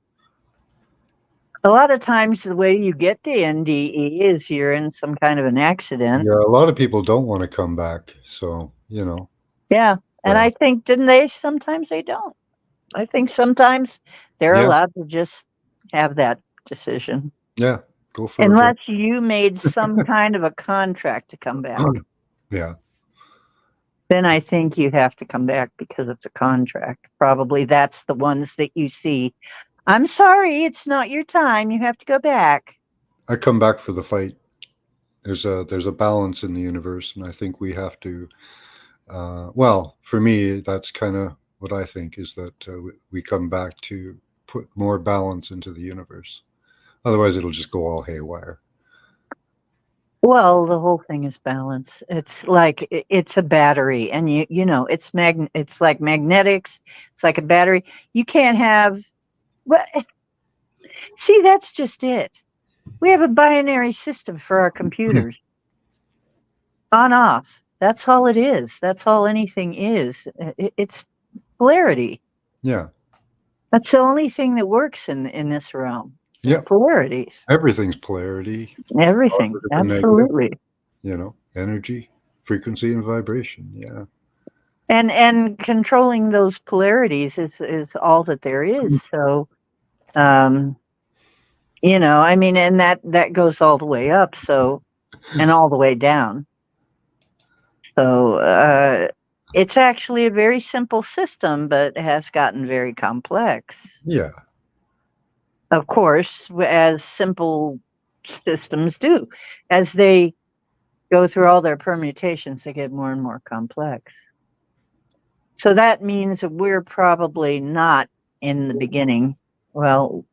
a lot of times the way you get the NDE is you're in some kind of an accident. Yeah, a lot of people don't want to come back. So, Yeah. And I think, sometimes they don't. I think sometimes they're allowed to just have that decision. Yeah. Go for it. Unless you made some kind of a contract to come back. Yeah. Then I think you have to come back because it's a contract. Probably that's the ones that you see. I'm sorry, it's not your time. You have to go back. I come back for the fight. There's a balance in the universe, and I think we have to. Well, for me, that's kind of what I think, is that we come back to put more balance into the universe. Otherwise, it'll just go all haywire. Well, the whole thing is balance. It's like it's a battery, and it's like magnetics. It's like a battery. You can't have. Well, see, that's just it. We have a binary system for our computers. On off. That's all it is. That's all anything is. It's polarity. Yeah. That's the only thing that works in this realm. Yeah. Polarities. Everything's polarity. Everything. Absolutely. Energy, frequency, and vibration. Yeah. And controlling those polarities is all that there is. So, and that goes all the way up. So, and all the way down. So, it's actually a very simple system, but it has gotten very complex. Yeah. Of course, as simple systems do. As they go through all their permutations, they get more and more complex. So that means that we're probably not in the beginning. Well,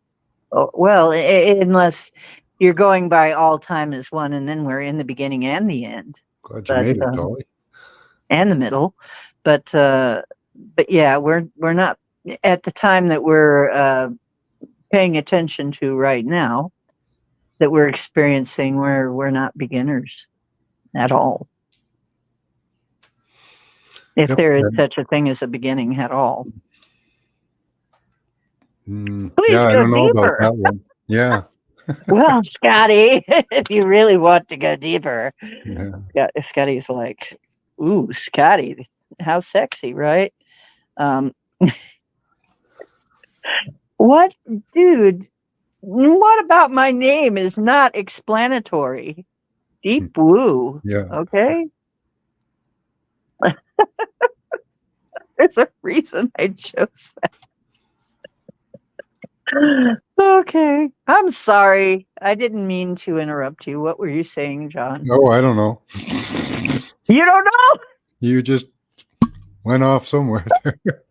unless you're going by all time as one, and then we're in the beginning and the end. Glad you made it, Dolly. And the middle, but yeah, we're not at the time that we're paying attention to right now, that we're experiencing, where we're not beginners at all. If there is such a thing as a beginning at all. Please I don't know about that one. Yeah. Well, Scotty, if you really want to go deeper, Scotty's like, ooh, Scotty, how sexy, right? What, dude? What about my name is not explanatory? Deep woo. Yeah. Okay. There's a reason I chose that. Okay. I'm sorry. I didn't mean to interrupt you. What were you saying, John? Oh, I don't know. You don't know? You just went off somewhere.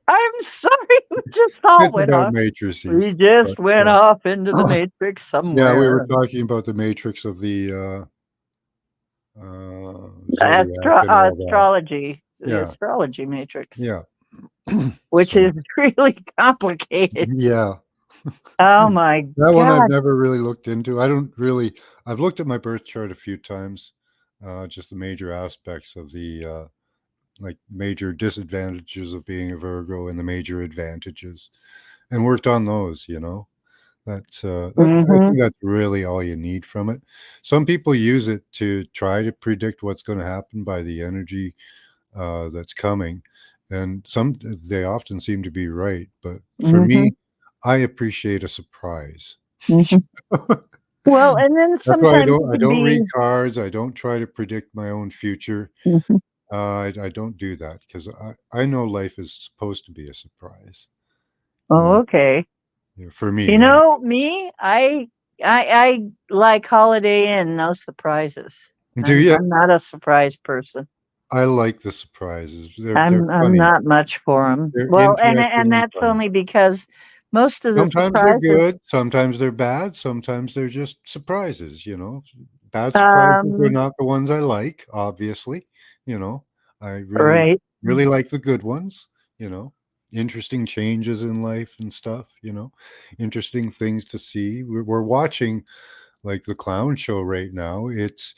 I'm sorry. We just all went off. Matrices. We just went off into the matrix somewhere. Yeah, we were talking about the matrix of the astrology. The astrology matrix. Yeah. which So, is really complicated. yeah. Oh my That one I've God. never really looked into. I've looked at my birth chart a few times, just the major aspects of the like major disadvantages of being a Virgo and the major advantages, and worked on those, you know. I Hmm. think that's really all you need from it. Some people use it to try to predict what's going to happen by the energy that's coming, and they often seem to be right. But for Hmm. me, I appreciate a surprise. Hmm. Well, and then That's why sometimes it I can don't be. read cards. I don't try to predict my own future. Mhm. I don't do that because I know life is supposed to be a surprise. Oh, And okay. for You me, and know me, I like Holiday Inn, no surprises. do I'm you? I'm not a surprise person. I like the surprises. They're I'm funny. not much for them. They're Well, and interesting and that's funny. only because most of the Sometimes they're surprises, good, sometimes they're bad, sometimes they're just surprises, you know. Bad surprises are um, not the ones I like, obviously, you know. I right. really like the good ones, you know. Interesting changes in life and stuff, you know. Interesting things to see. We're watching like the clown show right now. It's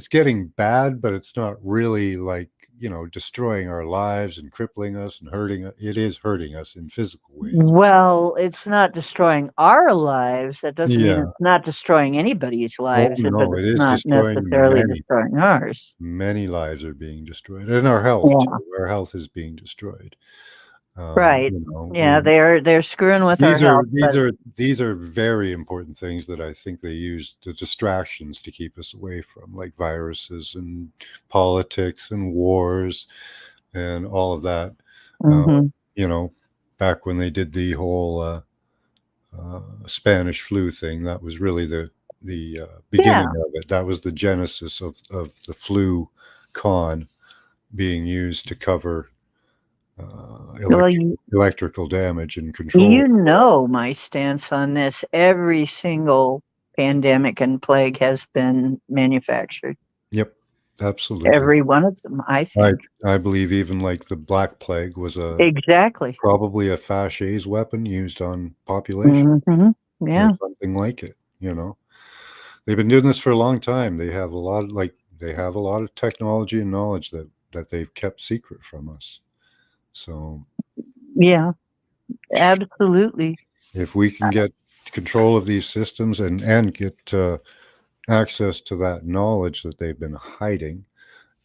getting bad, but it's not really like, you know, destroying our lives and crippling us and hurting us. It is hurting us in physical ways. Well, it's not destroying our lives. That doesn't mean Yeah. it's not destroying anybody's Oh lives, but no, it's it is not destroying necessarily destroying ours. many lives are being destroyed, and our health Yeah. too. Our health is being destroyed. Right. You know, Yeah, they're screwing with our these are health, but these are very important things that I think they use the distractions to keep us away from, like viruses and politics and wars and all of that. Uh, mhm. you know, back when they did the whole Spanish flu thing, that was really the beginning Yeah. of it. That was the genesis of the flu con being used to cover Well, you electrical damage and control. you know my stance on this. Every single pandemic and plague has been manufactured. Yep, absolutely. Every one of them, I I think. I believe even like the Black Plague was a Exactly. probably a fasces weapon used on population Hmm. or Yeah. something like it. You know, they've been doing this for a long time. They have a lot of technology and knowledge that they've kept secret from us. So Yeah. Absolutely. if we can get control of these systems and get access to that knowledge that they've been hiding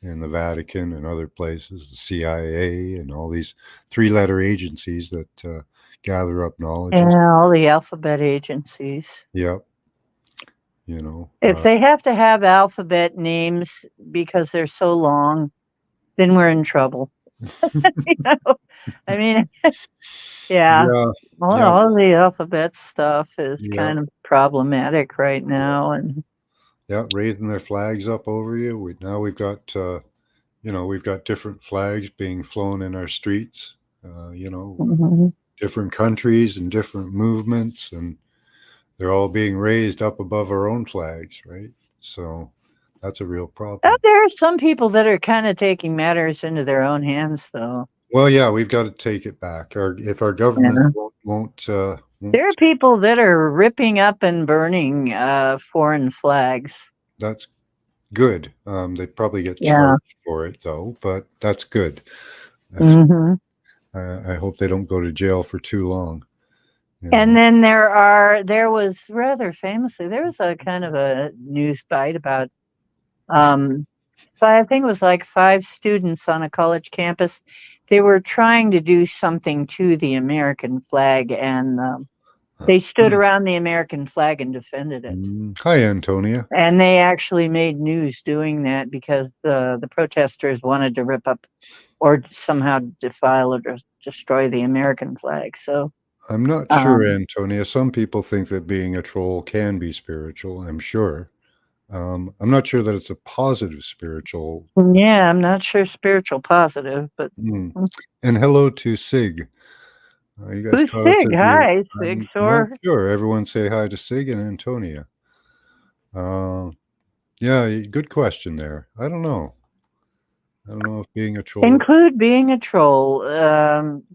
in the Vatican and other places, the CIA and all these three-letter agencies that gather up knowledges. Yeah, all the alphabet agencies. Yep, you know. If they have to have alphabet names because they're so long, then we're in trouble. You know? I mean, yeah, Yeah, yeah, all the alphabet stuff is yeah, kind of problematic right now. And yeah. Raising their flags up over you. Now we've got you know, we've got different flags being flown in our streets. You know, mhm. different countries and different movements, and they're all being raised up above our own flags, right? So that's a real problem. There are some people that are kind of taking matters into their own hands, though. Well, yeah, we've got to take it back. If our government Yeah. There are won't, people that are ripping up and burning foreign flags. that's good. They probably get Yeah. charged for it though, but that's good. Hmm. I hope they don't go to jail for too long. You And know. then there was rather famously, there was a kind of a news bite about, um, I think it was like 5 students on a college campus. They were trying to do something to the American flag, and they stood around the American flag and defended it. Hi, Antonia. And they actually made news doing that because the protesters wanted to rip up or somehow defile or destroy the American flag. So, I'm not sure, um, Antonia. Some people think that being a troll can be spiritual. I'm sure. I'm not sure that it's a positive spiritual. yeah, I'm not sure spiritual positive, but Mm. And hello to Sig. You guys who's caught us Sig? at the. Hi, Sig. I'm not Sure. sure. Everyone say hi to Sig and Antonia. Uh, yeah, good question there. I don't know. I don't know if being a troll. Include being a troll.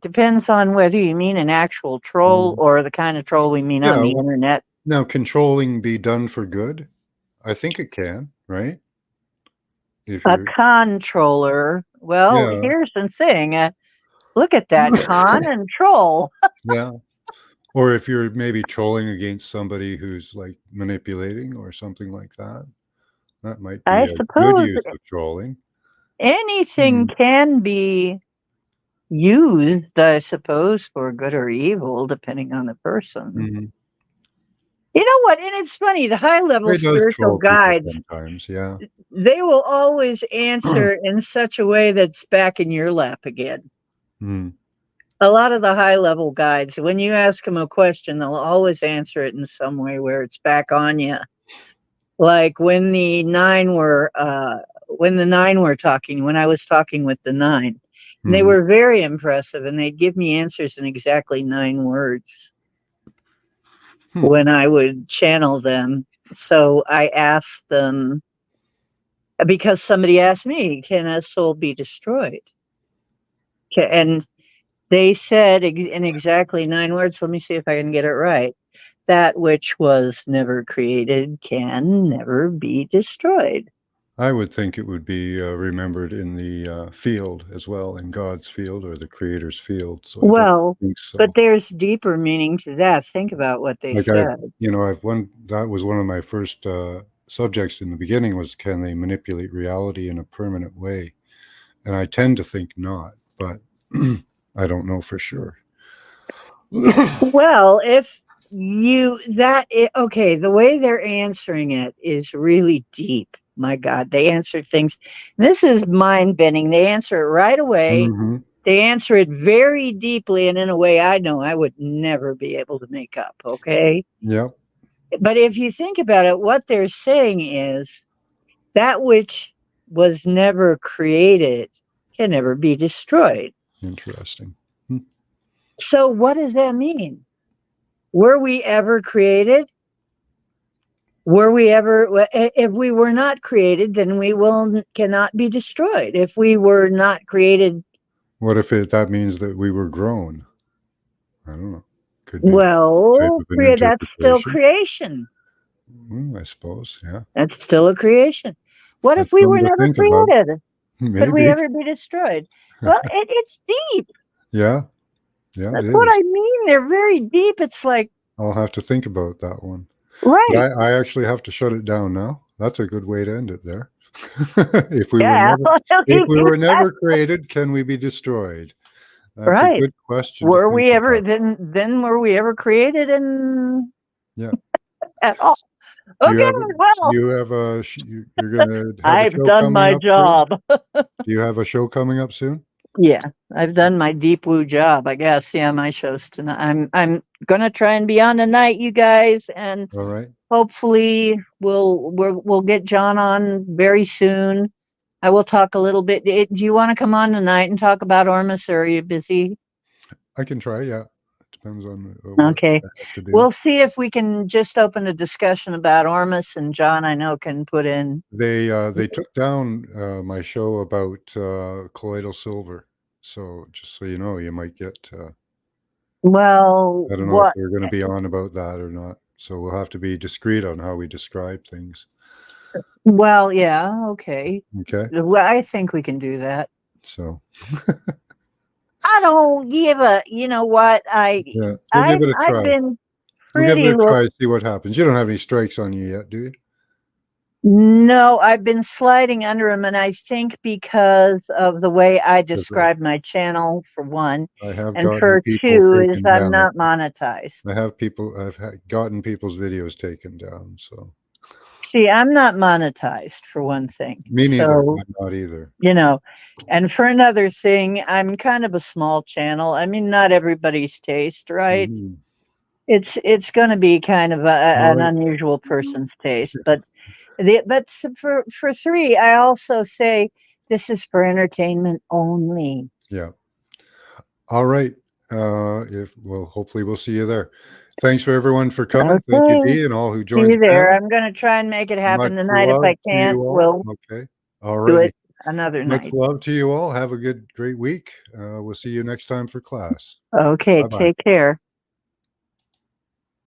Depends on whether you mean an actual troll or the kind of troll we mean on the internet. Now, controlling be done for good? I think it can, right? If A controller. Well, here's the thing. Look at that con and troll. Yeah. Or if you're maybe trolling against somebody who's like manipulating or something like that. That might be I a suppose good use of trolling. Anything can be used, I suppose, for good or evil, depending on the person. You know what? And it's funny, the high-level spiritual guides, sometimes, yeah, they will always answer in such a way that's back in your lap again. A lot of the high-level guides, when you ask them a question, they'll always answer it in some way where it's back on you. Like when the nine were talking, when I was talking with the nine, and they were very impressive, and they'd give me answers in exactly 9 words when I would channel them. So I asked them, because somebody asked me, can a soul be destroyed? And they said in exactly 9 words, let me see if I can get it right. That which was never created can never be destroyed. I would think it would be remembered in the field as well, in God's field or the Creator's field. So well, but there's deeper meaning to that. Think about what they said. That was one of my first subjects in the beginning was, can they manipulate reality in a permanent way? And I tend to think not, but I don't know for sure. Well, the way they're answering it is really deep. My God, they answered things. This is mind-bending. They answer it right away. They answer it very deeply and in a way I know I would never be able to make up, okay? Yeah. But if you think about it, what they're saying is that which was never created can never be destroyed. Interesting. So what does that mean? Were we ever created? Were we ever, if we were not created, then we cannot be destroyed. If we were not created. What if that means that we were grown? I don't know. Could be that's still creation. I suppose, yeah. That's still a creation. What if we were never created? Could we ever be destroyed? Well, it's deep. Yeah. Yeah, that's what I mean. They're very deep. It's like, I'll have to think about that one. Right. But I actually have to shut it down now. That's a good way to end it there. If we were never created, can we be destroyed? That's a good question. Were we ever then were we ever created at all? Okay, you're gonna I've done my job. Do you have a show coming up soon? Yeah, I've done my deep blue job, I guess. Yeah, my show's tonight. I'm gonna try and be on tonight, you guys, and all right. Hopefully we'll get John on very soon. I will talk a little bit. Do you want to come on tonight and talk about Ormus, or are you busy? I can try. Yeah, depends on. Okay, we'll see if we can just open a discussion about Ormus, and John, I know, can put in. They took down my show about colloidal silver, so just so you know, you might get. Well, I don't know if they're going to be on about that or not, so we'll have to be discreet on how we describe things. Well, yeah, okay. Okay. Well, I think we can do that. So. I don't give a. You know what? We'll give it a try. I've been we'll give it a try. See what happens. You don't have any strikes on you yet, do you? No, I've been sliding under them, and I think because of the way I describe my channel, for one, and for two, is I'm not monetized. I've gotten people's videos taken down. So, see, I'm not monetized, for one thing. Me neither. I'm not either. You know, and for another thing, I'm kind of a small channel. I mean, not everybody's taste, right? It's going to be kind of an unusual person's taste, but for three, I also say this is for entertainment only. Yeah. All right. Hopefully we'll see you there. Thanks for everyone for coming. Okay. Thank you, Dee, and all who joined. See you there. I'm going to try and make it happen tonight. If I can't, we'll okay. All right. another Much night. love to you all. Have a great week. We'll see you next time for class. Okay, Bye-bye. take care.